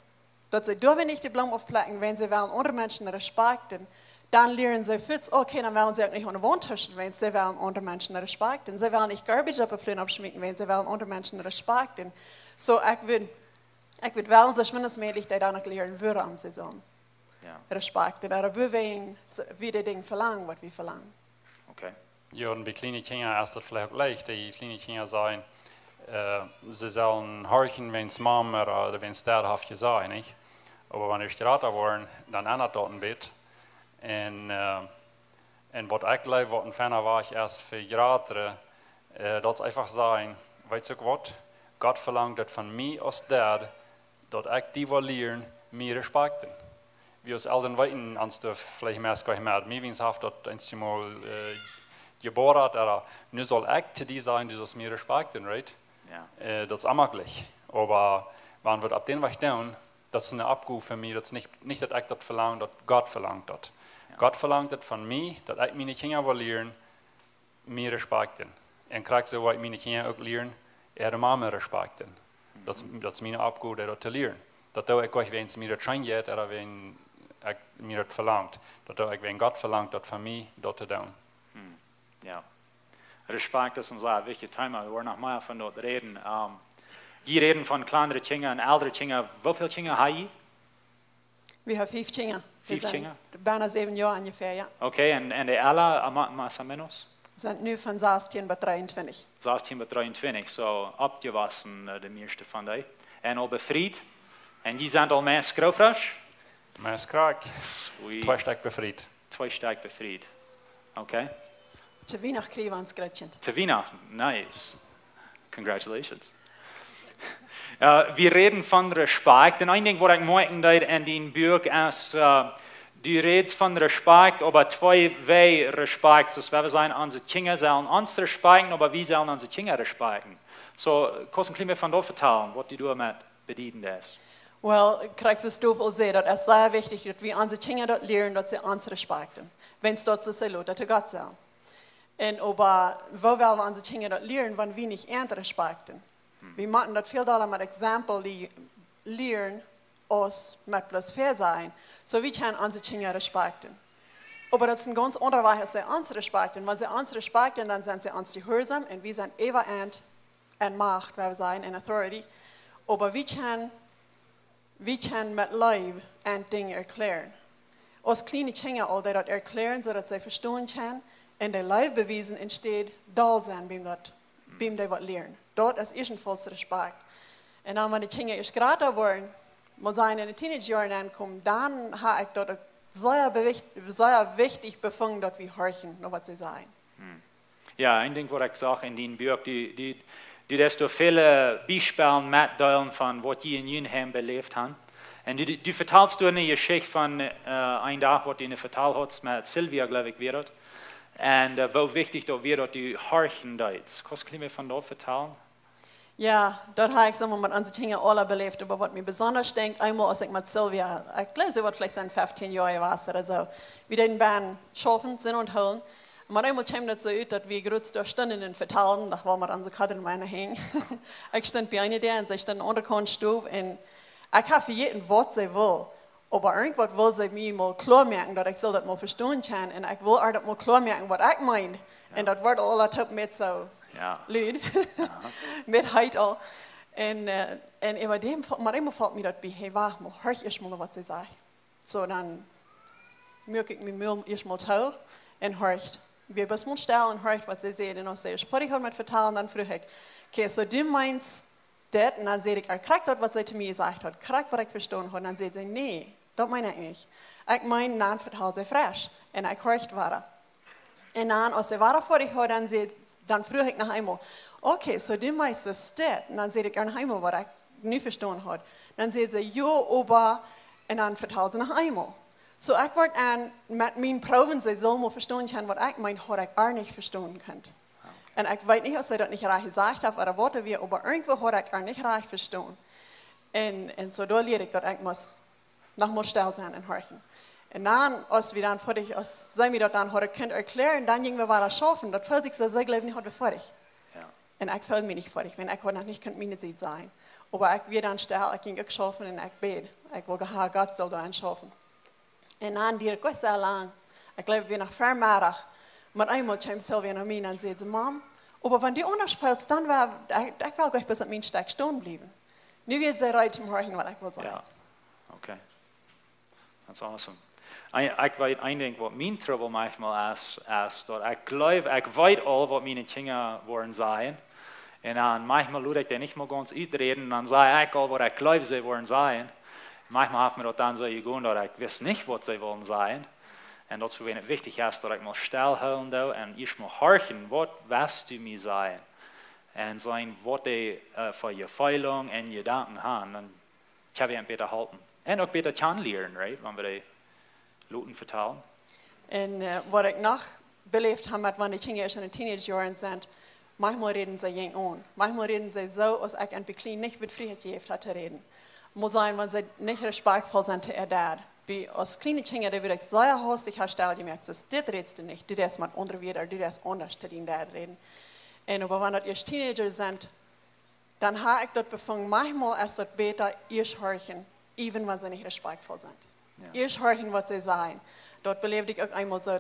Dat ze dürfen nicht die Blumen aufpflegen, wenn sie wollen andere Menschen respekten, dann lernen sie fürs, okay, dann wollen sie auch nicht an der Wand tuschen, wenn sie wollen andere Menschen respekten. Sie wollen nicht Garbage auf den abschmieden, wenn sie wollen andere Menschen respekten. So, ich würde wollen, sich mindestens die dann auch lernen, warum sie sollen respekten. Oder wie die Dinge verlangen, was wir verlangen. Okay. Ja, und bei kleinen Kindern ist das vielleicht auch leicht. Die kleinen Kinder sagen, sie sollen horchen, wenn es Mama oder wenn es Dad hat gesagt, nicht? Aber wenn ich Strater wollen, dann ändert das ein bisschen. Und was ich glaube, was ein Fan war, ich erst für Strater, das einfach sagen, weißt du was? Gott verlangt das von mir als Dad, dass ich die lernen, mir respekten. wie uns Eltern weiten, ans de vielleicht mehr gleich mehr. Mir wins haft dort einmal geboren hat, aber nu soll ich die sein, die das mir respektieren, right? Ja. Das ist amaglich. Aber wenn wir ab den Weg down, das ist eine Abgabe für mich, das ist nicht, dass ich das verlange, das Gott verlangt das. Ja. Gott verlangt das von mir, dass ich meine Kinder will lernen, mir respektieren. Und krieg so, was meine Kinder auch lernen, ihre Mama respektieren. Das ist meine Abgabe, das zu lernen. Das tue ich auch, wenn es mir das scheint, oder wenn ich mir das verlangt. Das tue ich, wenn Gott verlangt, das von mir, das zu tun. Ja. Respekt ist ein sehr wichtiges Thema. Wir wollen noch mal von dort reden. Die reden von kleineren Kindern und älteren Kindern. Wie viele Kinder haben Sie? Wir haben 5 Kinder. 5 Kinder? Bijna 7 Jahre ungefähr, ja. Okay, und die alle, más o menos? Sind nu von 16 bis 23. 16 bis 23, so abgewassen, de meeste van die. En al bevrijd. En die zijn al mensen groofras? Mijn kraak. Sweet. 2 sterk bevrijd. 2 sterk bevrijd. Oké. Zu Weihnachten kriegen wir uns Gretchen. Te Weihnachten, nice. Congratulations. Wir reden von Respekt. En een ding wat ik mooi deed in die boek is, du redest von Respekt, aber 2 Wege Respekt. Dus wir zijn onze Kinder sollen uns respekten, aber wir sollen onze Kinder respekten. So, kannst du mir von da vertellen, was du damit bedienen ist? Well, krijg ze stof al zeggen, dat is zeer wichtig dat we onze Kinder dat leren, dat ze ons respekten. Wenn es dort so sei, dat er Gott sei. Und aber, wo wollen wir onze Kinder dat leren, wenn wir nicht ernst respekten? Wir machen das viel doller mit Exempel, die leren uns mit bloß fair sein, so wir können unsere Kinder respekten. Aber das ist ein ganz anderer Weg, dass sie uns respekten. Wenn sie uns respekten, dann sind sie uns gehorsam und wir sind ever and Macht, weil wir sein, in Authority. Aber wir können mit Leib und Dinge erklären. Als kleine Kinder all das erklären, sodass sie verstehen können, und der Leib bewiesen entsteht, doll sein, beim die was lernen. Dort ist ebenfalls Respekt. Und dann, wenn die Kinder erst gerade worden, mal sein in den Teenagerjahren ankommen, dann habe ich dort sehr wichtig befunden, dass wir horchen, noch was sie sagen. Ja, ein Ding, was ich sage in den Buch, die desto viele Beispiele mitteilen von was die in Jünheim belebt haben. Und du vertalst eine Geschichte von einem Tag, was du vertalt hast mit Sylvia, glaube ich, wird. Und wo wichtig da wird, dass du horchen kannst. Kannst du mir von da vertellen? Ja, dort habe ich so mit unseren Kindern alle belebt, aber was mir besonders denkt, einmal als ich mit Sylvia, ich glaube, sie wird vielleicht sein 15 Jahre war oder so, wir den Band schaffen, sind und holen. Und einmal kam das so aus, dass wir kurz da standen und vertalen, da waren wir unsere Karte in meiner hängen. Ich stand bei einer der und sie stand unter der Stube und ich habe für jeden Wort sie will. Aber irgendwas will sie mir mal klar merken, dass ich soll das mal verstehen kann. Und ich will auch das mal klar merken, was ich meine. Und das wird alle mit so Lüd. Mit Heid all. Und immer dem, manchmal fällt mir das bei, hey, warte mal, hör ich erst mal, was sie sagt. So, dann merke ich mir erst mal zu und hör ich. Wir bis mal still und hör ich, was sie sagt. Und dann sage ich, bevor ich mit vertellen, dann frage ich, okay, so du meinst das? Und dann sage ich, krieg das, was sie zu mir gesagt hat, krieg, was ich verstanden habe. Und dann sagt sie, nee. Das meine ich nicht. Ich meine, dann vertelt sie frisch. Und ich höre weiter. Und dann, als sie weiter vor ich höre, dann frage ich noch einmal, okay, so du meinst das? Und dann sehe ich noch einmal, was ich nicht verstanden habe. Dann sagt sie, ja, aber, und dann vertelt sie noch einmal. So, ich werde mit meinen Proben, sie soll mal verstehen können, was ich meine, habe ich auch nicht verstehen können. Und ich weiß nicht, ob sie das nicht recht gesagt hat, oder Worte wir, aber irgendwo habe ich auch nicht recht verstehen. Und so, da lehre ich, dass ich muss nochmal still sein und horchen. Und dann, als wir dann fertig, als sie mir das dann heute Kind erklären, dann gingen wir weiter schaffen. Das fühlt sich so sehr, glaube ich, nicht heute fertig. Ja. Und ich fühle mich nicht fertig, wenn ich heute noch nicht meine Zeit sein. Aber ich will dann still, ich ging auch schaffen und ich bete. Ich will gehabt, Gott soll da schaffen. Und dann, die Request sehr lang, ich glaube, wir nach Vermiddag, mit einmal kam Sylvia nach mir und sagte, Mom, aber wenn die anders fällt, dann war, ich will gleich bis an meinen Steig stehen bleiben. Nu wird sie rein zum Horchen, was ich will sagen. Ja. Okay. That's awesome. Ich weiß ein Ding, was mein Trouble manchmal ist, dass ich glaube, ich weiß all, was meine Kinder wollen sein. Und dann manchmal würde ich den nicht mal ganz ausreden, und dann sage ich all, was ich glaube, sie wollen sein. Manchmal hat mir das dann so gegeben, dass ich weiß nicht, was sie wollen sein. Und das für mich wichtig ist, dass ich mal stillhalten und ich mal horchen, was willst du mir sein? Und sein, was die für ihre Feilung und Gedanken haben, dann kann ich ihn besser halten. En ook beter kan leren, right? Wanneer we die Loten vertalen. En wat ik nog beleefd heb met wanneer die kinderen in de teenagerjaren zijn, manchmal reden ze jong aan. Manchmal reden ze zo als ik een beetje niet met vrijheid gegeven had te reden. Moet zijn, wanneer ze niet respektvol zijn te dad. Bij als kleine kinderen, die wil ik zeer hastig herstellen, je merkt, dus dit redest du niet, dit is met onderwijder, dit is anders te die dad reden. En aber wanneer dat eerst teenagers zijn, dan heb ik dat bevangen, manchmal is dat beter eerst horen, even wanneer ze niet respektvol zijn. Eerst horen wat ze zeggen. Dat beleefde ik ook eenmaal zo,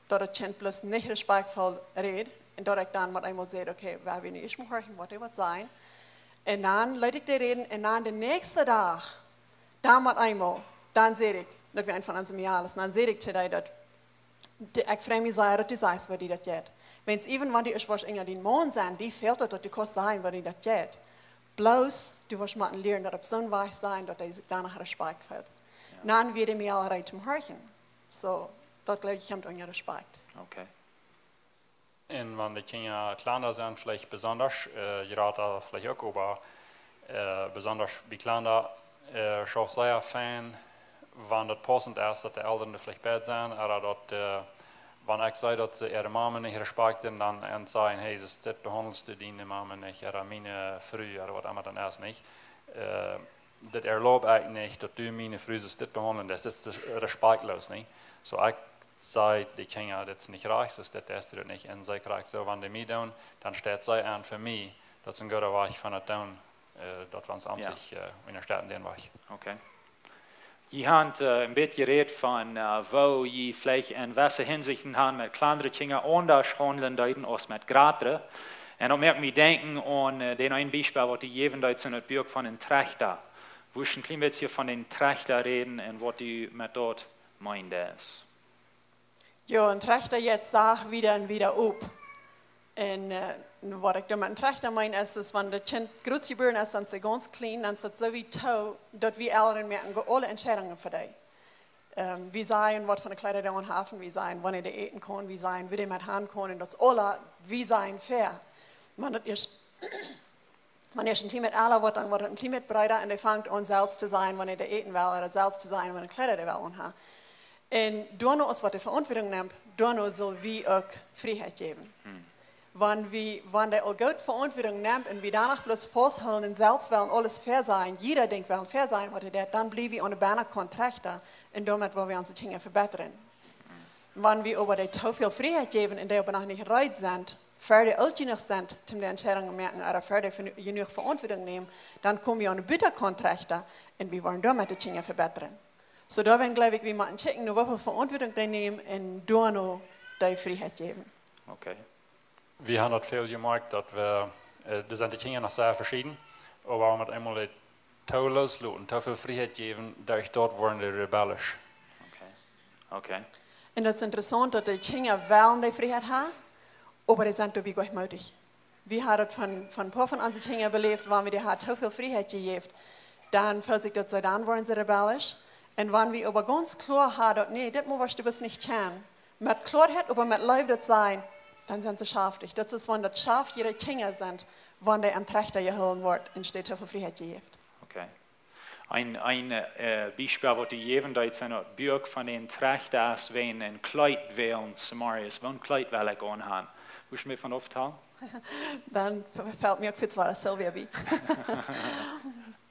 dat het kind plus niet respektvol reed. En dat ik dan met eenmaal zei, oké, we hebben nu eerst maar horen wat hij wat zijn. En dan liet ik die reden. En dan de nächste dag, dan met eenmaal, dan zei ik, dat we een van onze mijalen, dan zei ik tegen dat ik vreemd me zei, dat die zei wat die dat deed. Wens even wanneer die was in die maand zijn, die fehlt dat die kost zijn wat die dat deed. Bloos, du was maar leren dat op zo'n weg zijn, dat hij zich daarna respect voelt. Dan weer mij al rijdt om horen. So, dat glaube ich, kommt unter Respekt. Okay. En wanneer de kinderen kleiner zijn, vielleicht besonders, je raadt dat vielleicht ook over, besonders bij kleiner, schaf sehr fan, wanneer het passend is dat de ouderen vielleicht bed zijn, oder dat, wanneer ik zei dat ze ihre mama niet respecten, dan en zeggen, hey, dit behandelst du die mama niet, oder meine Frau, oder wat immer dan is niet. Dat erlaubt ik niet dat du meine Frau dit behandelen, dat is respektloos, niet? So ik zei die kinderen, dat is niet recht, dus dat is dat niet. En zij krijgt zo, wanneer die mij doen, dan staat zij aan voor mij, dat is een goede weg van het doen, dat we ons aan zich ondersteunen den weg. Okay. Je hebt een beetje geredet van wo je vielleicht in welke Hinsichten haben mit kleineren Kindern anders handeln deuten als mit größeren. En dan merk ik me denken aan den een Beispiel, wat die even duidt in het buik van een trechter. Wo ich ein klein bisschen von den Trechter reden und was die mit dort meint ist. Ja, ein Trechter jetzt sag wieder und wieder op. Und was ich da mit einem Trechter meine, ist, wenn das Kind groß geboren ist, dann ist es ganz klein, dann ist es so wie Tau, dass wir Eltern merken, alle Entscheidungen für dich. Wir sagen, was von der Kleider da haben, wir sagen, wann ihr die eten kann, wir sagen, wie die mit haben kann, und das alle, wir sagen fair. Man das ist Man ist ein Team mit aller, wird dann ein Team mit Brüder und die fängt an selbst zu sein, wenn er eten will, oder selbst zu sein, wenn er Kleider will anhaben. Und durch uns, was die Verantwortung nimmt, durch uns soll wir auch Freiheit geben. Wenn der auch gut Verantwortung nimmt und wir danach bloß festhalten und selbst wollen alles fair sein, jeder denkt, will fair sein, was er tut, dann bleiben wir ohne Banner Kontrakte und damit wollen wir unsere Dinge verbessern. Wenn wir aber die zu viel Freiheit geben und die aber noch nicht bereit sind, verder alt genoeg zijn om de entscheidungen te maken, of verder genoeg verantwoording nemen, dan kom je aan de buitencontracten en we worden daar met de dingen verbeteren. So daar ben geloof ik, we moeten checken, hoeveel verantwoording die nemen en door nou die vrijheid geven. Okay. We hebben dat veel gemerkt, dat we, zijn de dingen nog zeer verschieden, maar we met eenmaal de touw loslaten, te veel vrijheid geven, dort worden de rebellisch. Okay. En dat is interessant, dat de dingen wel die vrijheid hebben, aber die sind dabei gleichmütig. Wir haben das von ein paar von unseren Kindern belebt, wenn wir die hat so viel Freiheit gegeben, dann fühlt sich das so, dann waren sie rebellisch. Und wenn wir aber ganz klar haben, dass nee, das musst du bis nicht kennen, mit Klarheit, aber mit Leib das sein, dann sind sie schaftig. Das ist, wenn das Schaf ihre Kinder sind, wenn der am Trechter geholt wird und steht so viel Freiheit gegeben. Okay. Ein Beispiel, was die even da jetzt in der Buch von den Trechter ist, wenn ein Kleid wählen, Samarias, wenn ein Kleid will ich anhaben. Willst du mir von oft haben? Dann fällt mir kurz was Silvia bei.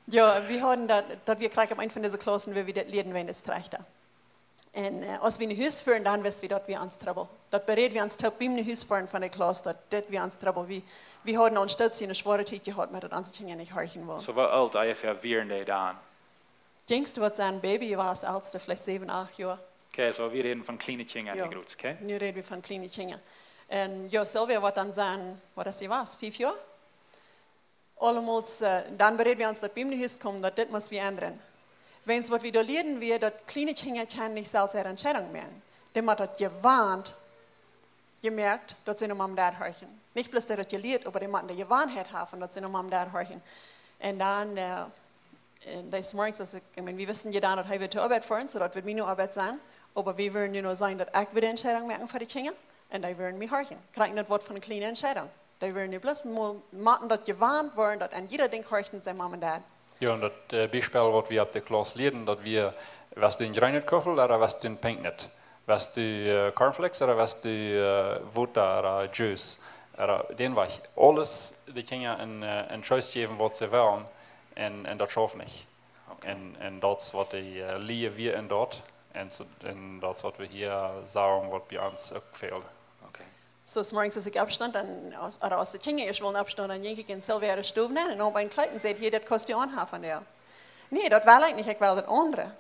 Ja, wir haben das wir kriegen am Ende von dieser Klassen, wie wir das lernen, wenn es Trechter. Und als wir in Haus führen, dann wissen wir, dass wir uns Trouble. Das berät wir uns taub beim Haus führen von der Klasse, dass wir uns Trouble. Wir haben uns stolz eine schwere Zeit gehabt, mit das unsere Kinder nicht horchen wollen. So wie alt ungefähr wären die dann? Denkst du, was sein Baby war als Älteste, vielleicht 7, 8 Jahre? Okay, so wir reden von kleinen Kindern, Ja, okay? nu reden wir von kleinen Kindern. Und ja, Silvia wird dann sein, was sie war, 5 Jahre? Allemals, dann bereden wir uns, dass beim Haus kommen, dass das muss wir ändern. Wenn es was wieder lernen wir, dass kleine Kinder können nicht selbst ihre Entscheidung machen. Die haben das gewarnt, gemerkt, dass sie noch Mom und Dad horchen. Nicht bloß, dass das gelehrt, aber die haben die Gewarnheit haben, dass sie noch Mom und Dad horchen. Und dann, des Morgens, also, wir wissen ja dann, dass wir zur Arbeit fahren, so das wird meine Arbeit sein, aber wir würden ja nur sagen, dass ich wieder Entscheidung machen für die Kinder. Und die würden mich horchen. Kriegen das Wort von einer kleinen Entscheidung. Die würden nicht bloß machen, dass gewarnt werden, dass an jeder Ding horchen sein Mom und Dad. Ja, und das Beispiel, was wir ab der Klasse lernen, dass wir, was du in Reinheitköffel oder was du in Pinknet, was du Cornflakes oder was du Butter oder Juice, oder den war ich alles, die können een Choice geben, was sie wollen, und das schaffen nicht. Okay. En dat is wat die leer wir in dort, en dat is wat we hier sagen, wat bij ons ook fehlt. Okay. So, morgens als ich abstand, aus der Chinge, ich will abstand, dann denke ich in Silvera Stube nennen, und dann bei den Kleiden seht, hier, das kostet ja auch von der. Nee, das will ich nicht, ich will das andere.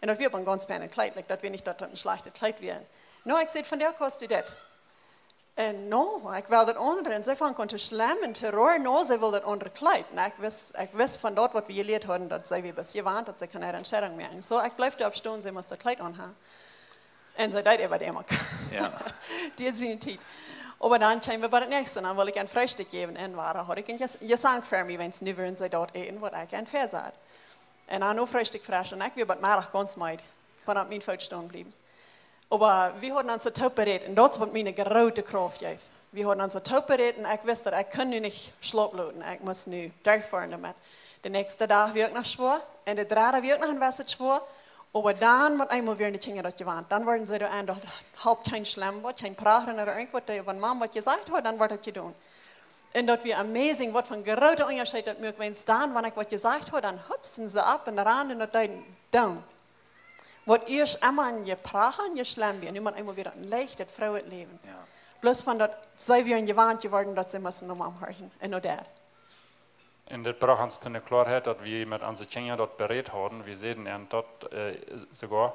Und das wird ein ganz kleines Kleid, das will nicht, dass das ein schlechtes Kleid wird. No, ich sehe, von der kostet das. Und no, ich will das andere. Und sie fangen zu schlemmen, zu rohren, no, sie will das andere Kleid. Und ich weiß von dort, was wir gelehrt haben, dass sie wie bis gewarnt, dass sie keine Entscheidung mehr haben. So, ich bleibe da abstehen, sie muss das Kleid anhaben. Und sie dachte, was immer. Ja. Die hat sie nicht. Aber dann schauen wir bei der nächsten, dann will ich ein Frühstück geben. Und war habe ich ein Gesang für mich, wenn sie nicht wollen, sie dort eten, was ich ein Versagt. Und dann noch Frühstück frisch. Und ich bin bei Mittag ganz müde, von ab meinem Fuß stehen geblieben. Aber wir hatten uns so taubberät und das wird meine große Kraft geben. Wir hatten uns so taubberät und ich wusste, ich kann nicht schlafen, ich muss nu durchfahren damit. Der nächste Tag wird noch schwor und der dritte wird noch ein Wasser schwor. Aber dann wird einmal wieder nicht hingehen, dass ihr warnt. Dann werden sie da ein, halb kein Schlemm, kein Prachen oder irgendwas, wenn Mama was gesagt hat, dann wird das getan. Und das wird amazing, was von großer Unterschied das möglich, wenn es dann, wenn ich was gesagt habe, dann hüpfen sie ab und ran und das down. Wat eerst immer in je prachen en je slam weer. Nu moet eenmaal weer een leichtes vrouwenleven. Ja. Plus van dat zij weer in je waant geworden dat ze moesten om aanhouden. En nou dat. En dit bracht ons tot de klaarheid dat we met onze kinderen dat bereid hadden. We zeiden en dat sogar,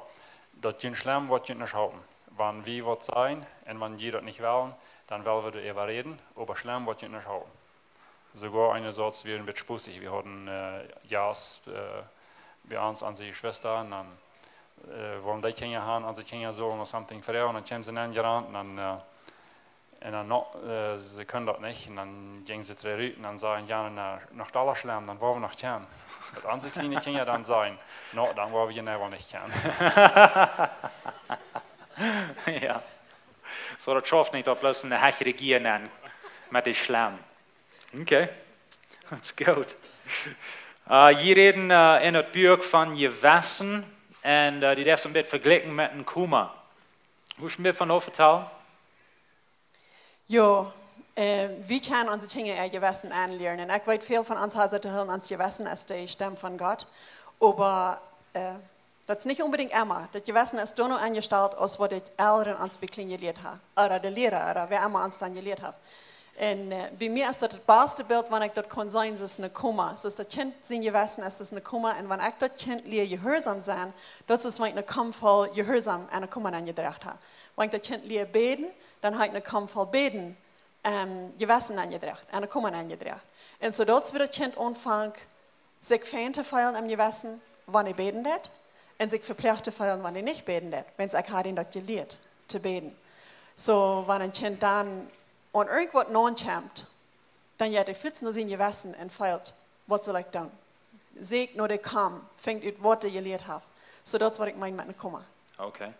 dat geen slam wordt je niet houden. Wanneer we wat zijn en wanneer je dat niet willen, dan willen we erover reden, aber slam wordt je niet houden. Sogar einerseits wir ein bisschen spussig. Wir hatten Jas bei uns an die Schwester und dann wollen die Kinder haben, an die Kinder sollen noch something für und dann kommen sie dann gerannt und dann noch, sie können das nicht und dann gehen sie drei Rüten und dann sagen, ja, nach Dallerschlamm, dann wollen wir noch kommen. Das unsere kleine Kinder dann sagen, no, dann wollen wir never nicht kommen. Ja. Så det schafft nicht, dass bloß eine Hecht regieren mit dem Schlamm. Okay, that's good. Hier reden in het Buch von Gewassen und die das ein bisschen verglichen mit einem Kummer. Wo ist mir von vertellen? Ja, wir können unsere Kinder ihr Gewissen anlernen. Ich weiß viel von uns Hause zu hören, unser Gewissen ist die Stimme von Gott. Aber das ist nicht unbedingt immer. Das Gewissen ist nur angestellt, als was die Eltern uns beklein gelehrt haben. Oder die Lehrer, oder wer immer uns dann gelehrt hat. Und bei mir ist das beste Bild, wenn ich das kann sein, es ist eine Kummer. Es ist das Kind sein Gewissen, es ist eine Kummer. Und wenn ich das Kind lehre, gehorsam sein, das ist, wenn ich eine Kampfvoll gehorsam und eine Kummer angebracht habe. Wenn ich das Kind lehre beten, dann habe ich eine Kampfvoll beten, Gewissen angebracht, eine Kummer angebracht. Und so dort wird das Kind anfangen, sich fein zu fühlen am Gewissen, wenn ich beten wird, und sich verpflichtet zu fühlen, wenn ich nicht beten wird, wenn es ich habe das gelehrt, zu beten. So, wenn ein Kind dann und irgendwas non-champt, dann ja, der fühlt nur sein Gewissen und feilt, was soll ich tun? Seht nur der kam, fängt ut, was der gelehrt hat. So das, was ich meine mit einem Kummer. Okay.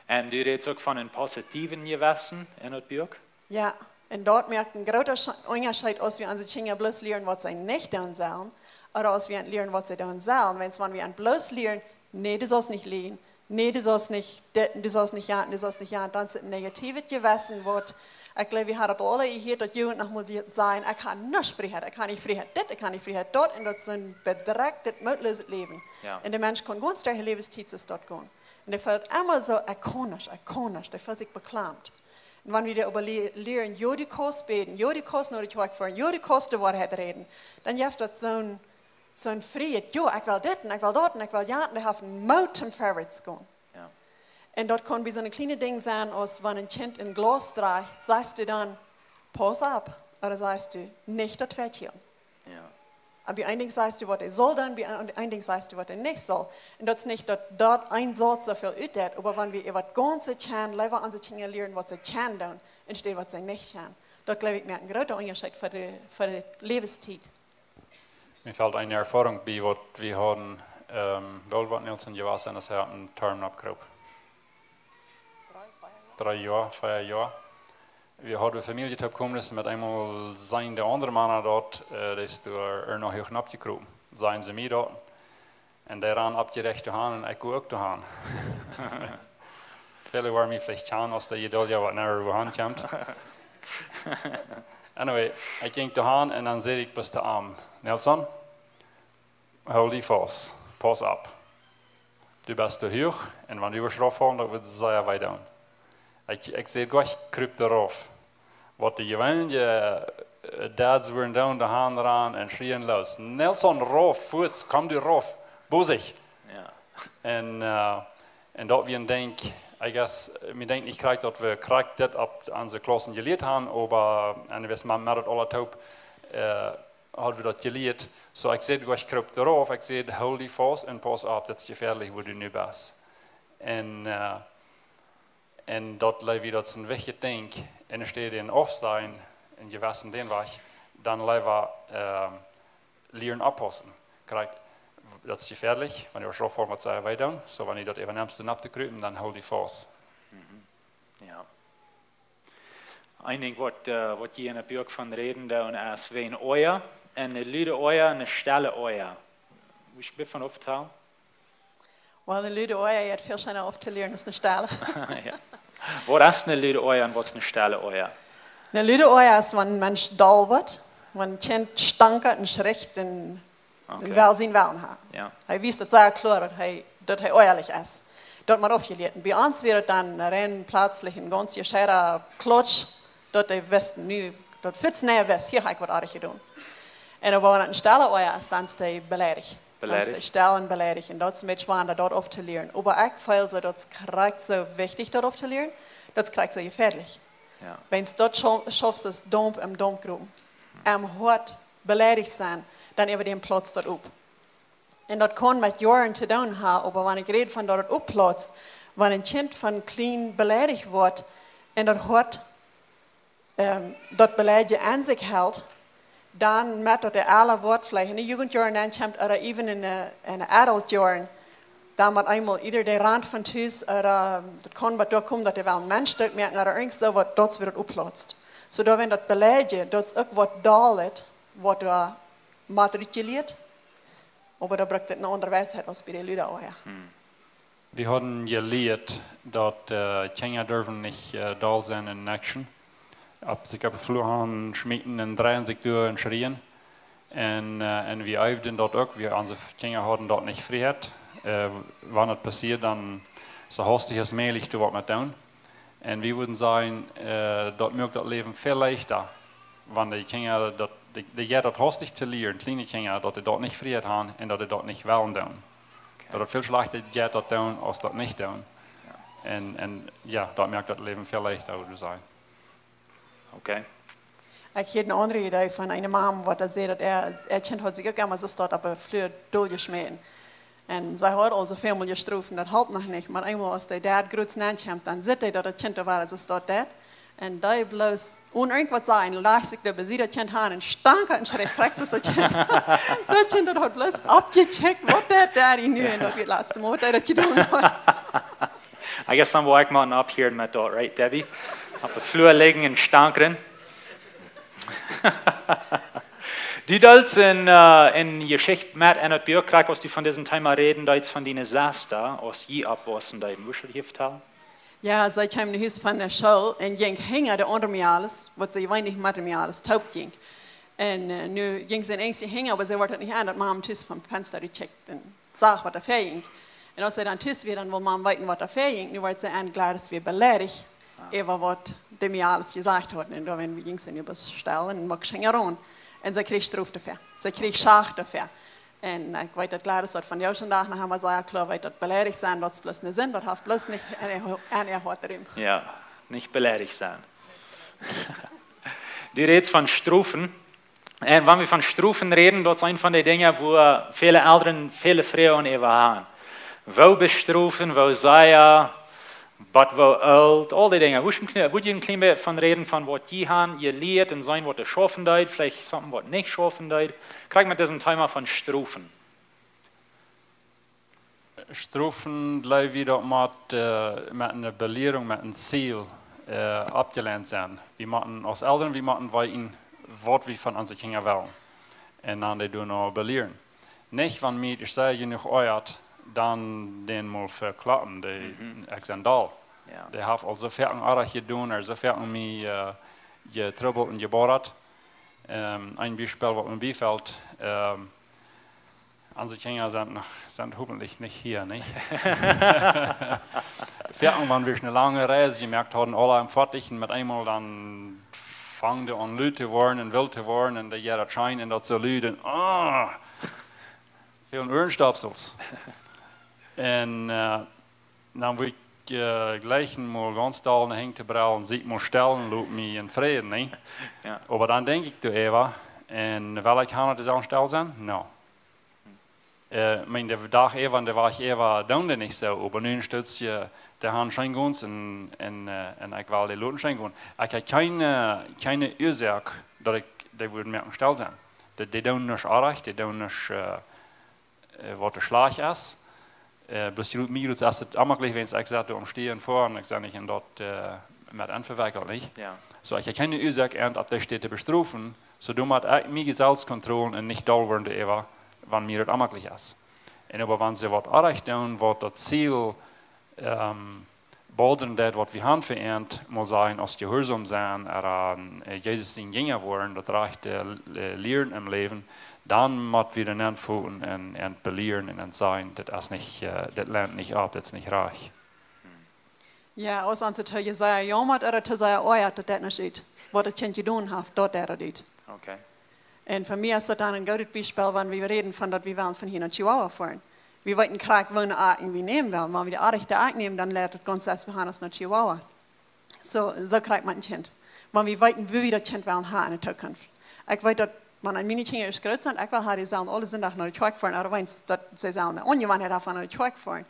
Und du redest auch von einem positiven Gewissen in das Buch? Ja, und dort merkt ein großer Unterschied, als wir unsere Kinder bloß lernen, was sie nicht tun sollen, oder als wir lernen, was sie tun sollen. Wenn wir bloß lernen, nee, du sollst nicht lehnen, nee, du sollst nicht, du sollst nicht ja, du sollst nicht ja, dann ist ein negatives Gewissen, was ich glaube, wir haben alle hier, dass Jugend noch muss sein, ich kann nicht Freiheit, ich kann nicht Freiheit dort, ich kann nicht Freiheit dort, und das ist ein bedrecktes, mögloses Leben. Ja. Und der Mensch kann ganz durch Lebenszeit dort gehen. Und der fällt immer so ikonisch, der fällt sich beklamt. Und wenn wir darüber lernen, ja, die Kost beten, ja, die Kost nur die Tag fahren, ja, die Kost die Wahrheit reden, dann gibt das so ein Fried, ja, ich will das, ich will dort, ich will ja, und der hat einen Mut zum Vorwärts gehen. Ja. Und dort kann wie so ein kleines Ding sein, als wenn ein Kind in Glas dreht, sagst du dann, pass ab, oder sagst du, nicht das Pferdchen. Ja. Aber ein Ding sagst du, was er soll dann, ein Ding sagst du, was er nicht soll. Und das ist nicht, dass dort ein Satz so viel ütet, aber wenn wir etwas Ganzes tun, lieber unsere Kinder lernen, was sie tun tun, anstatt was sie nicht tun. Das glaube ich mir ein großer Unterschied für die Lebenszeit. Mir fällt eine Erfahrung bei, was wir haben, Wolfgang Nielsen gewassen, das hat einen Turn abgehoben. 3 Jahre, 4 Jahre. Wir hatten eine Familie gekommen, mit einmal sein der andere Mann dort, der ist noch hoch abgekropen. zijn ze mij dort. En daaraan abgerecht te gaan en ik ook te gaan. Viele waren mij vielleicht gaan als de je ja wat naar uw hand komt. Anyway, ik ging te gaan en dan zei ik bis de arm. Nelson, hou die vast. Pas op. Du bist te hoog en wanneer du eraf vallen, dan wordt ze wij doen. Ik zei, gleich kruip eraf. Wat de gewone dads worden doen, de hand eraan en schreeuwen los. Nelson, rauf, voets, kom du rauf. Bozig. Ja. En dat we een denk, I guess, ik denk niet krijg dat we krijg dit op onze klassen geleerd hebben, maar en we zijn met het alle top hadden we dat geleerd. So ik zei, ik kruip eraf, ik zei, hou die vast en pas op, dat is gevaarlijk, waar du nu bent. En dat leef je dat is een wichtig ding. En er staat in afstaan, in je westen den weg, dan leef je leren oppassen. Krijg, dat is gevaarlijk, wanneer je zo voor wat zij wij doen. So wanneer je dat even neemt op te kruipen, dan hou die vast. Ja. Een ding wat je in het boek van reden doen is een oja, en een luide oja en een stille oja. Hoe is je van overtalen? Wel, de luide oja, je hebt veel sneller af te leren dan de stalen. Ja. Wat is een luide oja en wat is een stille oja? Een luide oja is wanneer een mens dol wordt, wanneer een kind stanken en schrikt en wel zien wel ha. Ja. Hij wist het zeer klar dat hij oorlijk is. Dat maar afgeleerd. Bij ons werd het dan rein plaatselijk een ganz gescheiter klotsch, dat hij wist nu, dat veel sneller wist, hier ga ik wat aardig doen. En dan wanneer een stille oja is, dan is hij beledig. Dan is hij stil en beledig. En dat is een beetje waar dat af te leren. Maar ik voel zo, dat krijgt zo wichtig dat af te leren, dat krijgt zo gevaarlijk. Ja. Wenn es dort schaffst, das Domp im Domgruben, hart beleidigt sein, dann über den Platz dort up. Und das kann mit Jahren zu tun haben, aber wenn ich rede von dort upplatzt, wenn ein Kind von klein beleidigt wird und das hart das Beleidigung an sich hält, dann mit das alle Wort vielleicht in den Jugendjahren ankommt oder even in den Adultjahren, dann mit einmal ieder der Rand von Tus oder das kann was da kommen, dass der wel ein Mensch dort merken oder irgend so was dort wird upplatzt. So da wenn das Beleidigung, das ist auch was dalet, was da matrikuliert, aber da braucht es eine andere Weisheit als bei den Leuten auch. Ja. Wir haben geleerd dat Kinder dürfen nicht da sein in Action. Ab sich auf den Flur haben, schmieden und drehen sich durch und schreien. Und wir übten dort auch, wir unsere Kinder hatten dort nicht Freiheit. Wann das passiert, dann so hastig als möglich du was mit tun. Und wir würden sagen, dort macht das Leben viel leichter, wenn die Kinder die das hastig zu lernen, kleine Kinder, dass die dort nicht Freiheit haben und dass die dort nicht wollen tun. Okay. Dat het veel slechter gaat dat doen als dat niet doen. Ja. En ja, dat maakt dat leven veel leichter zijn. Okay. Ich hätte eine andere Idee von einer Mom, die sagt, dass er Kind hat sich auch immer so dort aber früher durchgeschmissen. Und sie hat also viermal gestrufen, das hält noch nicht. Aber einmal, als der Dad groß nachkommt, dann sieht er, dass das Kind da war, so dort dort. Und da bloß, ohne irgendwas sagen, lag sich da bei sie das Kind an und stank und schreck, kriegst du so Kind. Das Kind hat bloß abgecheckt, was der Daddy nu und das wird letzte Mal, was der das getan hat. I guess dann war ich mal ab hier mit dort, right, Debbie? Auf der Flur liegen und stanken. Du sollst in Geschichte mit einer Bürokratie, was du von diesem Thema reden, da jetzt von den Desaster, aus je abwassen, da in Wuschel hilft haben. Ja, zij kwam naar huis van de school en ging hingen de onder mij alles, wat ze weinig met mij alles taub ging. En nu ging ze ineens hingen, maar ze wordt het niet aan dat mam thuis van het venster gecheckt en zag wat er ver ging. En als ze dan thuis weer, dan wil mam weten wat er ver ging. Nu wordt ze aangeklaagd dat ze weer beledigd over wat de mij alles gezegd had. En dan ging ze nu bestellen en mag ze gaan. En ze kreeg straf ervoor. Ze kreeg schaag ervoor. En ik weet dat klaar is dat van jou vandaag, dan hebben we zeggen, klaar weet dat beledigd zijn, dat is plus een zin, dat heeft plus niet en er hoort erin. Ja, nicht beleidigt sein. Du redest von Strufen. Und wenn wir von Strufen reden, das ist eine von den Dingen, wo viele Eltern, viele Frauen eben haben. Wo bestrufen, wo sei but wo alt, all die Dinge. Wo je ein klein bisschen von reden, von was die haben, ihr lehrt und sein, was ihr schaffen deit, vielleicht something, was nicht schaffen deit. Kriegt man diesen Thema von Strufen. Strufen blijven wieder met een beleering, met een ziel abgelehnt zijn. We moeten als Eltern, we moeten weten wat we van onze kinderen willen. En dan die doen we beleren. Nicht, wenn mir ich sage, genug euert, dann den mal verklappen, die Exendal. Ja. Die haben also fertig Arach getan, so fertig mir getrubbelt und gebohrt. Ein Beispiel, was mir beifällt, unsere Kinder sind hoffentlich nicht hier, nicht? Fertig waren wir eine lange Reise, gemerkt haben, alle am Fertigen mit einmal dann fangen an Leute zu werden und wild zu werden und jeder scheint und das zu lüden. Veel Ohrenstöpsels. En dan wil ik gleich mal ganz doll nach hinten brauchen, sich mal stellen, loop mich in Frieden, ne? Ja. Aber dann denke ich, du Eva, en will ich kann das anstellen sein? No. Der Tag Eva, da war ich Eva, dann nicht so, aber nun stützt je der Hand schein ganz und ich will die Leute schein gehen. Ich habe keine Ursache, dass ich die würden merken stellen sein. Die tun nicht arg, die tun nicht wat de slag is. Bloß die mir das erst einmal gleich, wenn ich sage, du stehen vor und ich sage nicht in dort mit anverwickelt nicht. Ja. So ich keine Ursache ernst ab der steht zu bestrafen, so du musst mir Selbstkontrolle und nicht doll werden Eva, wann mir das einmal gleich ist. Und aber wenn sie was erreicht tun, was das Ziel baldern das, was wir haben verehrt, muss sein, als gehorsam sein, Jesus den Jünger worden, das reicht Lehren im Leben. Dann muss wir den anfangen und belehren und sagen, das lernt nicht ab, das ist nicht reich. Ja, aus an zu Jesaja jammer er te Jesaja ooit dat niet ziet. Wat het kindje doen heeft, dat er doet. Okay. En voor mij is dat dan een goed Beispiel, wanneer we reden van dat we willen van hier naar Chihuahua fahren. Wir wollten krank wohnen, wie nehmen wollen. Wenn wir die Arechte nehmen, dann lernt das ganz erst, wir haben das nach Chihuahua. So kriegt man ein Kind. Wenn wir wollten, wie wir das Kind wollen haben in der Zukunft. Ich weiß, dass man an meine Kinder ist groß sind, ich will haben, die sollen alle Sonntag nach der Kirche fahren, aber wenn sie sollen ungewohnt davon nach der Kirche fahren.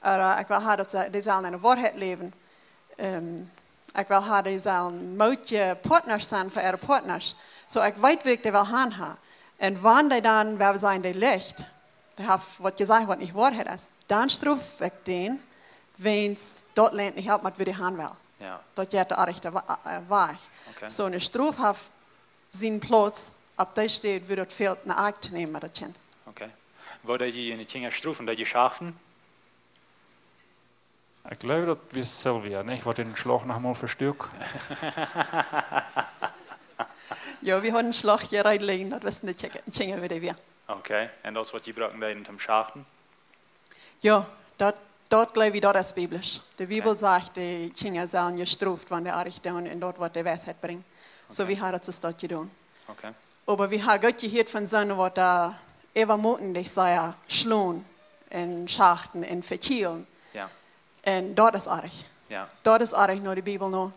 Aber ich will haben, dass die sollen in der Wahrheit leben. Ich will haben, die sollen mögliche Partners sein für ihre Partners. So ich weiß, wie ich die will haben. Und wenn die dann, wer sein, die Licht, die haben, was gesagt, was nicht Wahrheit ist, dann straf ich den, wenn es dort lernt nicht helpt, was wir die haben will. Ja. Dat je de rechte weg. Okay. So eine Straf hat seinen Platz, ab der steht, wie das fehlt, eine Akt zu nehmen mit dem Kind. Okay. Wo dat je in de Kinder strufen, dat je schachten? Ich glaube, das wie Sylvia, nicht? Was den Schlag noch mal verstärkt. Ja, wir haben einen Schlag hier reinlegen, das wissen die Kinder wieder wir. Okay. En dat is wat je gebruiken deed om schachten? Ja, dort glaube ich, das ist biblisch. Die Bibel sagt, die Kinder sollen gestraft, wenn die Arich tun und dort, was die Weisheit bringt. So wie hat es dort getan. Okay. Aber wir haben Gott gehört von Sonnen, was da übermutig sei, schlagen und schachten und verkielen. Ja. Und dort ist Arich. Ja. Dort ist Arich nur die Bibel noch.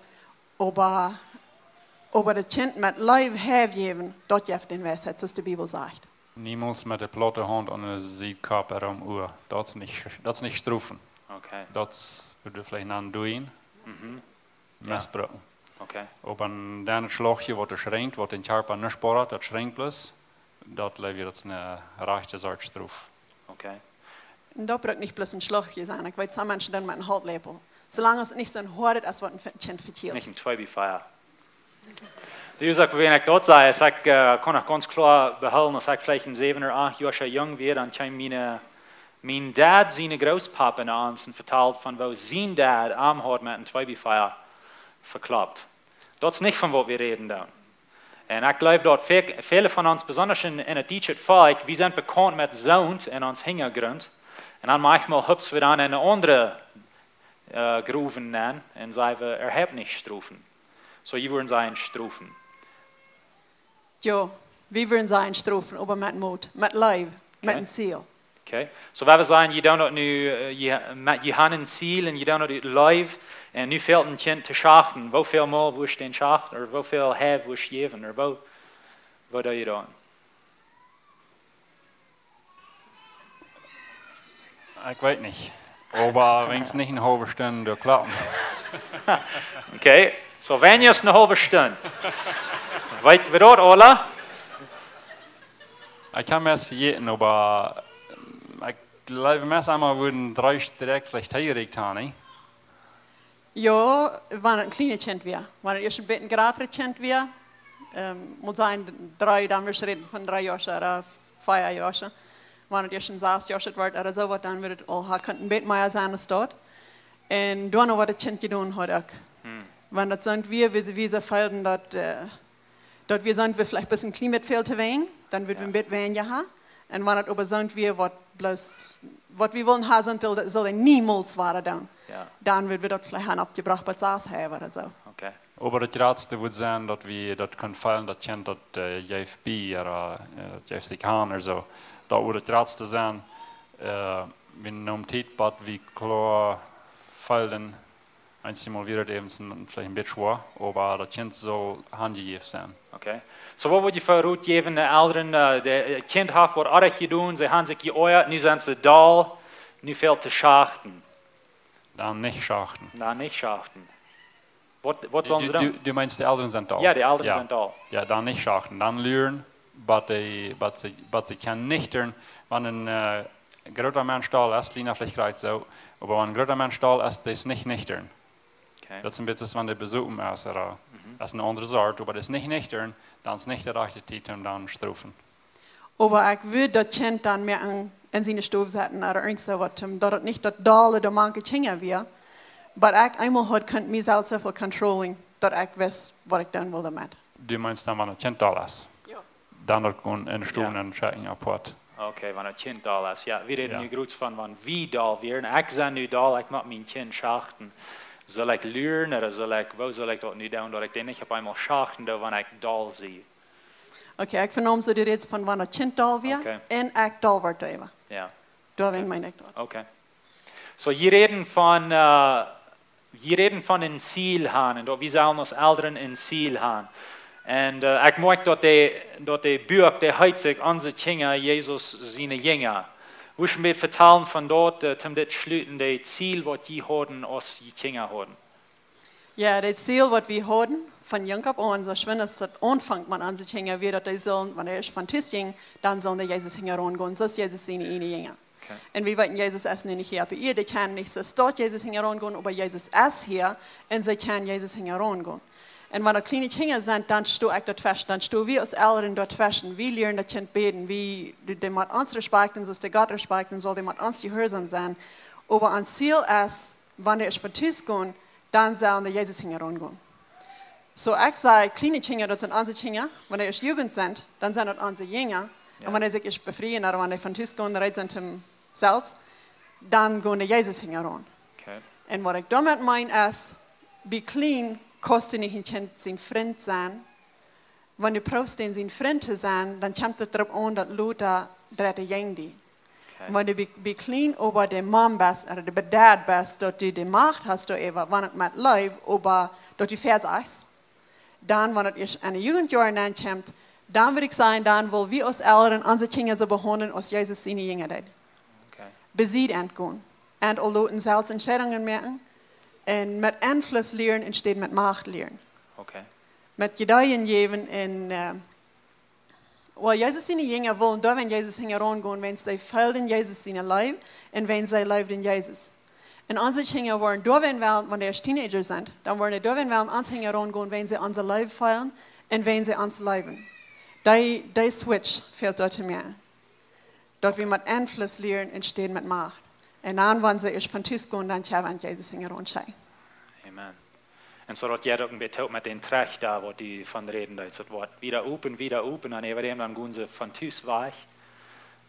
Aber das Kind mit Leib hergeben, dort gibt den Weisheit, was die Bibel sagt. Niemals met de platte hand aan een ziekkaper om oor. Dat is niet straffen. Okay. Dat würde we vielleicht aan doen. Misbruiken. Okay. Op een derde slagje wordt er schrijnt, wordt in Charpa niet sporat, dat schrijnt plus. Dat leef je dat een rechte straf. Okay. Und da braucht nicht bloß ein Schlagje sein. Ich weiß, Menschen dann mit einem Haltlepel. Solange es nicht so ein Hort ist, was ein Kind verzielt. Nicht im Twibby-Feier. Die sagt, wenn ich dort sei, ich kann auch ganz klar behalten, dass ich vielleicht in 7 oder 8 Jahren jung werde, dann kann mein Dad seine Großpappen an und verteilt, von wo sein Dad am Hort mit einem Twibby-Feier verklappt. Das ist nicht von wo wir reden da. Und ich glaube, dort viele von uns, besonders in der deutschen Volk, wir sind bekannt mit Sound in uns Hintergrund. Und dann manchmal hübsch wir dann eine andere Gruven nennen und sagen wir, habt nicht Strufen. So, je würden sein Strufen. Ja, wir würden sein Strophen, aber mit Mut, mit Leib, mit einem Ziel. Okay. So, wenn wir sagen, je haben ein Ziel und je haben ein Leib und nu fehlt ein Kind zu schachten, wo viel mal wirst du den schachten oder wo viel have wirst du geben oder wo da je dann? Ich weiß nicht. Aber wenn es nicht eine halbe Stunde klappen. Okay. So, wenn jetzt eine halbe Stunde. Weit wir dort, Ola? Ich kann mir das vergessen, aber ich glaube, wir einmal würden 3 direkt vielleicht hergeregt haben. Ja, wenn ein kleines Kind wäre. Wenn es ein bisschen größeres Kind wäre, muss sein 3, dann müssen wir reden von 3 Jahren oder 4 Jahren. wanneer het eerst een 6 jaar wordt oder so, dan wird het al een beetje meer zijn als dat. En dan nog wat het kind gedaan had ook. Want dat zijn wie ze velden dat wir sind wir vielleicht ein bisschen klein mit viel zu wenig, dann wird wir ein bisschen weniger haben. Und wenn es aber sind wir, was wir wollen haben, soll niemals werden dann. Ja. Dann wird wir das vielleicht abgebracht bei Saas haben oder so. Okay. Aber het raadste wordt zijn dat we dat kunnen feilen, dat kent dat JFB of JFC of zo. Dat wordt het raadste zijn. We noemen tijd wat we klaar feilen. Einmal wieder eben vielleicht ein bisschen schwer, aber das Kind soll handgegeben sein. Okay. So wat wordt je verroet geven de ouderen? De kind heeft wat aardig gedaan, ze hebben zich geoeierd, nu zijn ze dal, nu veel te schachten. Dan nicht schachten. Dan niet schachten. Wat sollen ze doen? Du meinst, die Eltern sind da? Ja, die ouderen zijn dal. Ja, dan nicht schachten. Dan leren, wat ze kan nicht doen, wanneer een groter Mensch da ist, Lina vielleicht gerade so, aber wenn ein groter Mensch da ist, das nicht nüchtern. Okay. Dat is een beetje van de bezoeken is. Dat is een andere soort, maar dat is niet nüchtern, dan is niet de rechte tijd om dan straffen. Aber ich würde das Kind dann mehr in seine Stube setzen oder irgend so was, dass es nicht das Dalle der manche Kinder wäre. Aber ich einmal hat könnt mich selbst so viel controlling, dass ich weiß, was ich tun will damit. Du meinst dan, wanneer het kind da ist? Ja. Dan dat gewoon in de stoel en checken apart. Okay, wanneer het kind dal is. Ja, we reden Ja. nu groot van wie dal weer. Ik ben nu dal, ik mag mijn kind schachten. Zal ik leren, of waar zal ik dat nu doen, dat ik den niet op eenmaal schachten doe, wanneer ik dal zie? Okay, ich vernahm so die Rede von wann ein Kind da wäre Okay. und ich da war da. Ja. Da bin mein ich da. Okay. So, je reden van een ziel gaan en dat we zullen als ouderen een ziel gaan. En ik merk dat de buurt, de heizig onze kinderen, Jezus zijn jongen. Hoe je me vertellen van dat, om dit sluiten, de ziel wat je hadden als je kinderen hadden. Ja, das Ziel, was wir hatten, von Jakob an, so schön ist das anfängt man an sich hängen, wie das die sollen, wenn er von Tisch ging, dann sollen die Jesus hängen rangehen, so ist Jesus seine eine Jünger. Okay. Und wir wollten Jesus essen nicht hier bei ihr, die können nicht so dort Jesus hängen rangehen, aber Jesus ist hier und sie können Jesus hängen rangehen. Und wenn die kleine Kinder sind, dann stehe ich dort fest, dann stehen wir als Eltern dort fest und wir lernen das Kind beten, wie die mit uns respektieren, so die Gott respektieren soll, die mit uns gehorsam sein. Aber ein Ziel ist, wenn die von Tisch gehen, dann sollen die Jesus hängen rangehen. So ich sage, kleine Kinder, das sind unsere Kinder, wenn die erst Jugend sind, dann sind das unsere Jünger. Ja. Und wenn die sich erst befreien oder wenn die von Tisch gehen, bereit sind zum Salz, dann gehen die Jesus hängen ran. Okay. Und was ich damit meine ist, wie klein kostet nicht ein Kind sein Freund sein. Wenn du brauchst, den sein Freund zu sein, dann kommt es darauf an, dass Leute dritte Jünger die. Okay. Wenn du wie klein über den Mann bist, oder der Dad bist, dass du die Macht hast, wenn es mit Leib, aber dass du Vers ist, dann, wenn es eine Jugendjahr kommt, dann würde ich sagen, dann wollen wir als Eltern unsere Kinder so behandeln, als Jesus seine Jünger tut. Okay. Besiegt entgehen. Und auch Leuten selbst Entscheidungen machen. Und mit Einfluss lernen entsteht mit Macht lernen. Okay. Mit Gedeihen geben und weil Jesus seine Jünger wollen, da wenn Jesus herangehen, wenn sie folgen Jesus seine Leib und wenn sie leben in Jesus. Und unsere Kinder wollen da wenn die erst Teenager sind, dann wollen da wenn uns herangehen, wenn sie unser Leib feiern und wenn sie uns leben. Der Switch fehlt dort mehr. Dort wir mit Einfluss lernen entsteht mit Macht. Und dann, wenn sie erst von Tisch gehen, dann können Jesus herangehen. Amen. En så dat jij ook een beetje met den Trecht daar, wat die van reden, dat het wordt wieder open, en even dan gaan ze van thuis weg.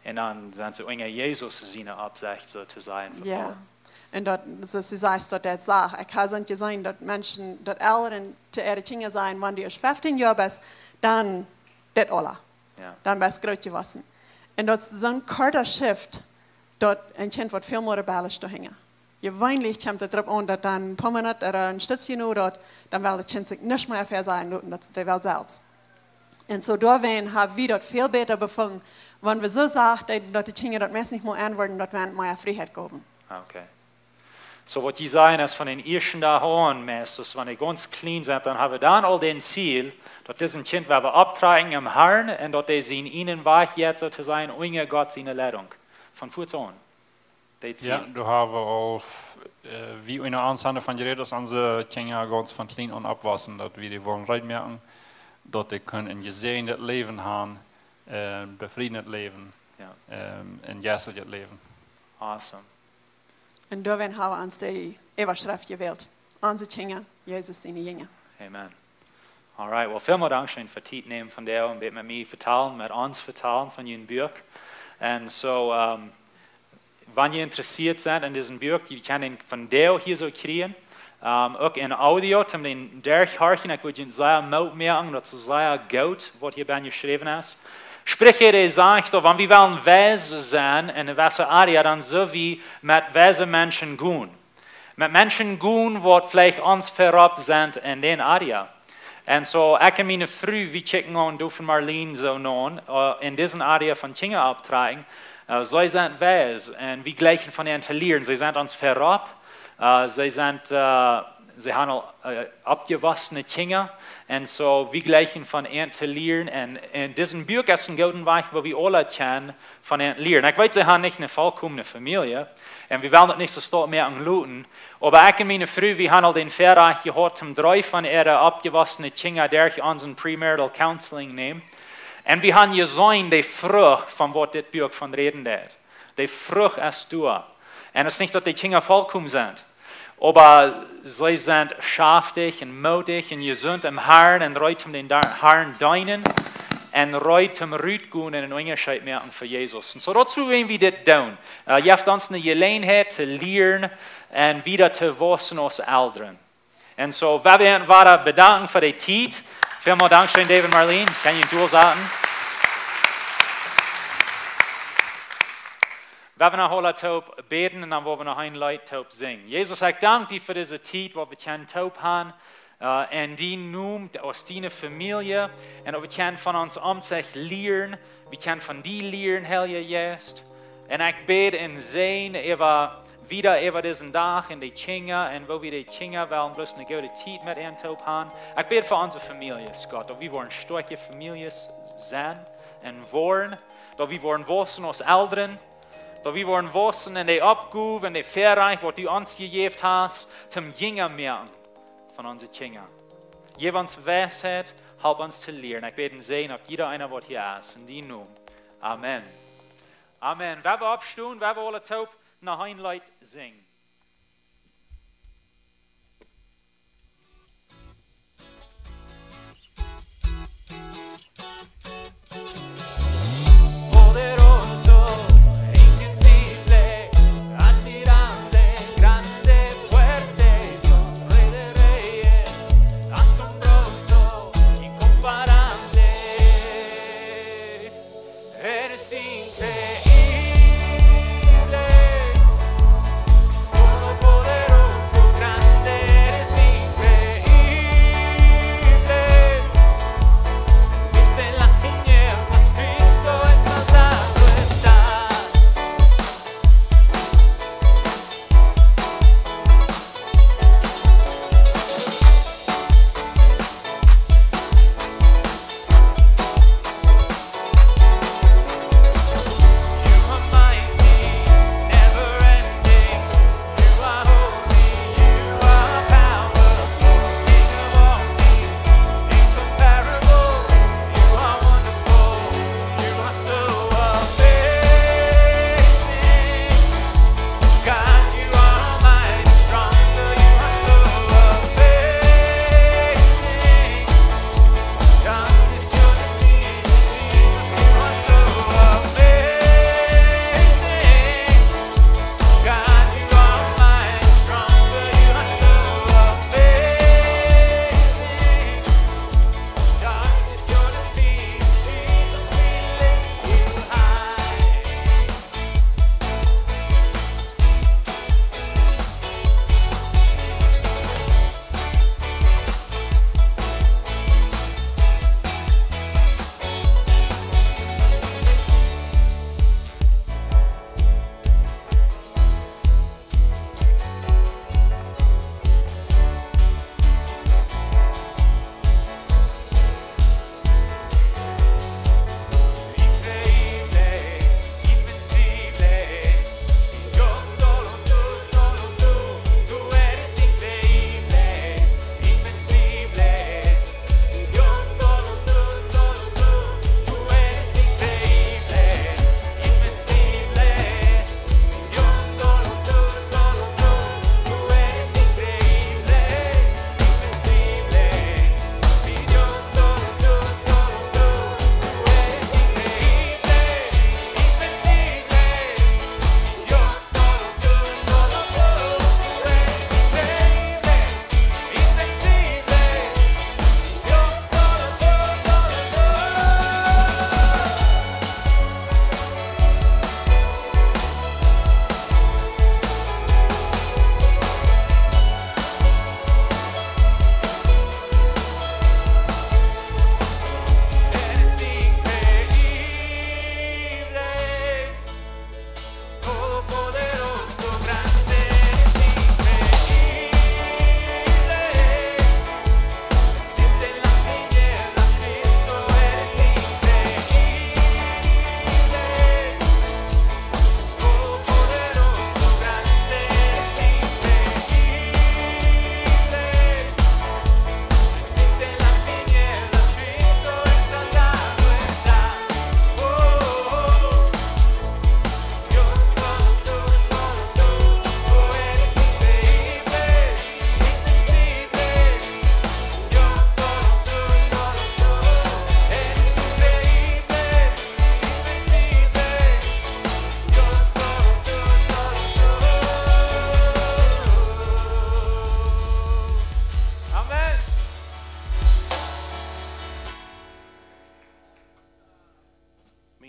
En dan zijn ze enge Jezus zijn opzicht, zo te zijn. Ja, und dat, zoals du sagst, dat dat sagt. Ich habe es gesehen, dass Menschen, dass Eltern zu ihren Kindern sagen, wenn du erst 15 Jahre bist, dann das alle. Ja. Dann bist du groß geworden. Und das ist so ein kurzer Shift, dass ein Kind wird viel mehr rebellisch zu hängen. Gewöhnlich kommt es darauf an, dass dann ein paar Monate oder ein Stützchen nur dann will das Kind sich nicht mehr fair sein, das der Welt selbst. Und so haben wir das viel besser befunden, wenn wir so sagen, dass die Kinder das meist nicht mehr antworten, dass wir mehr Freiheit geben. Okay. So wat je zijn is van een eerste dag aan, meesters, wanneer ganz klein zijn, dan hebben we dan al den Ziel, dat dit een kind waar we optragen im Herrn en dat hij zijn ihnen weg jetzt te zijn, ohne Gott seine Leitung. Von voet aan. Ja, du haben al, wie in der Anzahl von geredet, dass unsere Kinder ganz von klein an abwassen, dass wir die wollen reitmerken, dass die können ein gesehenes Leben haben, befriedenes Leben. Ja. En Jesus het leven. Awesome. En då vi har ans det överskrift gewählt. Onze kinga, Jesus sine jinga. Amen. All right, well, veel dank voor tijd nemen van jou en met mij vertalen, met ons vertalen van je boek. En zo, wanneer je geïnteresseerd bent in deze boek, je kan den van jou hier zo krijgen. Ook in audio, om den durchharken, ik wil je zeer mout merken, dat ze zeer goed wat hier bij geschreven is. Sprich je zegt, wanneer we willen wijze zijn in een wijze area, dan zullen we met wijze mensen gaan. Met mensen gaan, wat vielleicht ons verop zijn in den area. En zo, ik en mijn vrouw, we checken aan door van Marleen zo noon, in deze area van Kinga optragen. Zij zijn wijs en we gleichen van hen te leren. Zij zijn ons verop. Ze hebben al abgewassene Kinder en so wir gleichen von ihnen zu lernen und in diesem Buch ist ein guten Weg, wo wir alle können von ihnen lernen. Ich weiß, sie haben nicht eine vollkommene Familie und wir wollen das nicht so stark mehr angluten, aber ich und meine Frau, wir haben den Vertrag gehabt, um 3 von ihren abgewassenen Kinder durch unseren Premarital Counseling nehmen und wir haben gesehen, die Frucht von was das Buch von reden hat. Die Frucht ist da. Und es ist nicht, dass die Kinder vollkommen sind. Aber sie sind schaftig und mutig und gesund im Herrn und reut den Herrn dienen und reut Rütgun in den Unterschied merken für Jesus. Und so dazu wollen wir das tun. Ihr habt uns eine Gelegenheit zu lernen und wieder zu wachsen als Eltern. Und so, wir werden bedanken für die Zeit. Vielen Dank schön, David Marleen. Kann ich du sagen? Wir werden noch alle taub beten und dann wollen wir noch ein Lied taub singen. Jesus, ich danke dir für diese Zeit, wo wir können taub haben, in deinem Namen, aus deiner Familie, und wir können von uns sich lernen, wir können von dir lernen, Herr Jesus. Und ich bete und sehen, wieder über diesen Tag in die Kinder, und wo wir die Kinder wollen, bloß eine gute Zeit mit ihnen taub haben. Ich bete für unsere Familie, Gott, dass wir wollen starke Familie sein und wollen, dass wir wollen wachsen als Eltern, dass wir wollen wachsen in die Abgabe, in die Verreich, was du uns gegeben hast, zum Jünger merken von unseren Kindern. Gib uns Weisheit, help uns zu lernen. Ich werde sehen, ob jeder einer, was hier ist, in deinem Namen. Amen. Amen. Wer wir abstehen, wer wir alle taub nach ein Lied singen.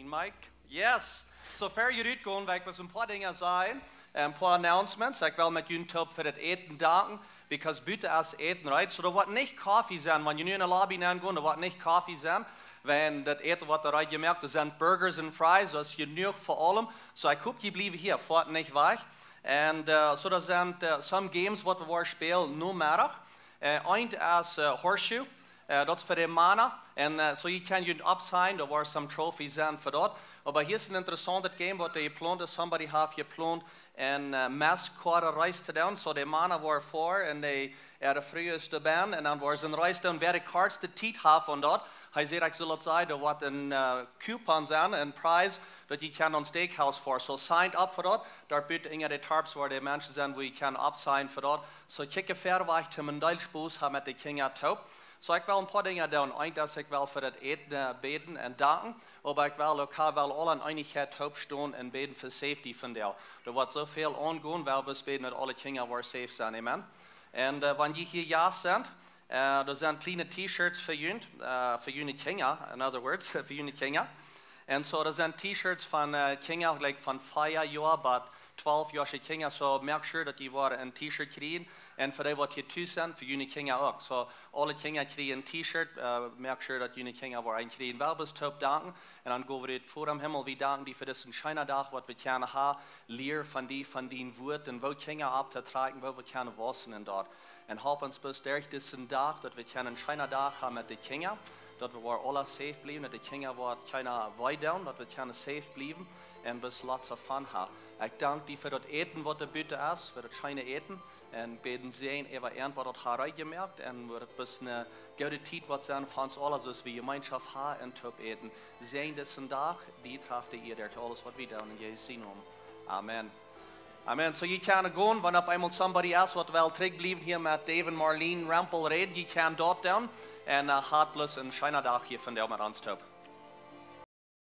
Green mic. Yes. Så før je uitgaan, wil ik dus een paar dingen zeggen. Een paar announcements. Ik wil met jullie top voor het eten danken. Because buiten als eten, right? So er wordt niet koffie zijn. Wanneer je nu in de lobby gaan, er wordt niet koffie zijn. Wenn dat eten wat eruit je merkt, er zijn burgers en fries. Dat is genoeg voor allem. So ik hoop je blijven hier, voort niet weg. En so er zijn some games wat we weer spelen, nu middag. Eind als horseshoe. Dat is voor de mannen. En so je kan je op zijn, er worden some trophies zijn voor dat. Maar hier is een interessante game wat je gepland is. Somebody have gepland en mascot reis te doen. So de mannen waren voor en de vroegste band. En dan waren ze een reis doen, waar de kortste tijd had van dat. Hij zei, ik zal het zeggen, er wordt een coupon zijn, een prijs, dat je kan een steakhouse voor. So sign up voor dat. Daar biedt inge de tarps waar de mensen zijn, waar je kan opsign voor dat. So kijk verder waar ik te mijn Duitsboos heb met de Kinga top. So ik wil een paar dingen doen. Eén dat ik wel voor het eten beden en danken. Maar ik wil ook wel alle een eenigheid opstaan en beden voor safety van jou. Er wordt zoveel aangaan, wel we beden dat alle kinderen waar safe zijn. Amen. En wanneer je hier ja bent, er zijn kleine t-shirts voor jullie kinderen. In other words, voor jullie kinderen. En zo er zijn t-shirts van kinderen, like van 5 jaar, but 12 jaar kinderen. So make sure dat je een t-shirt krijgt. En voor die wat je thuis zijn, voor jullie kinderen ook. So alle kinderen krijgen een t-shirt. Make sure dat jullie kinderen waar een krijgen. Wel best top danken. En dan gaan we dit voor hem hemel. We danken die voor deze schijne dag wat we kunnen hebben. Leer van die woord. En wat kinderen op te trekken, wat we kunnen wassen en dat. En help ons best durch deze dag, dat we kunnen een schijne dag hebben met de kinderen. Dat we waar alle safe blijven, dat de kinderen waar kunnen wijden, dat we kunnen safe blijven. En best lots of fun hebben. Ik dank die voor dat eten wat er buiten is, voor dat schijne eten. En beden zien, even wat dat haar uitgemerkt. En we het best een goede tijd wat zijn van ons allen, zoals we gemeenschap hebben en top eten. Zijn deze dag, die treft de ieder, alles wat we doen in Jezus zien om. Amen. Amen. So je kan gaan, wanneer op eenmaal somebody else wat wel terugblijven hier met Dave en Marlene Rampel reden, je kan dat doen. En hartelijk een schijne dag hier van jou met ons top.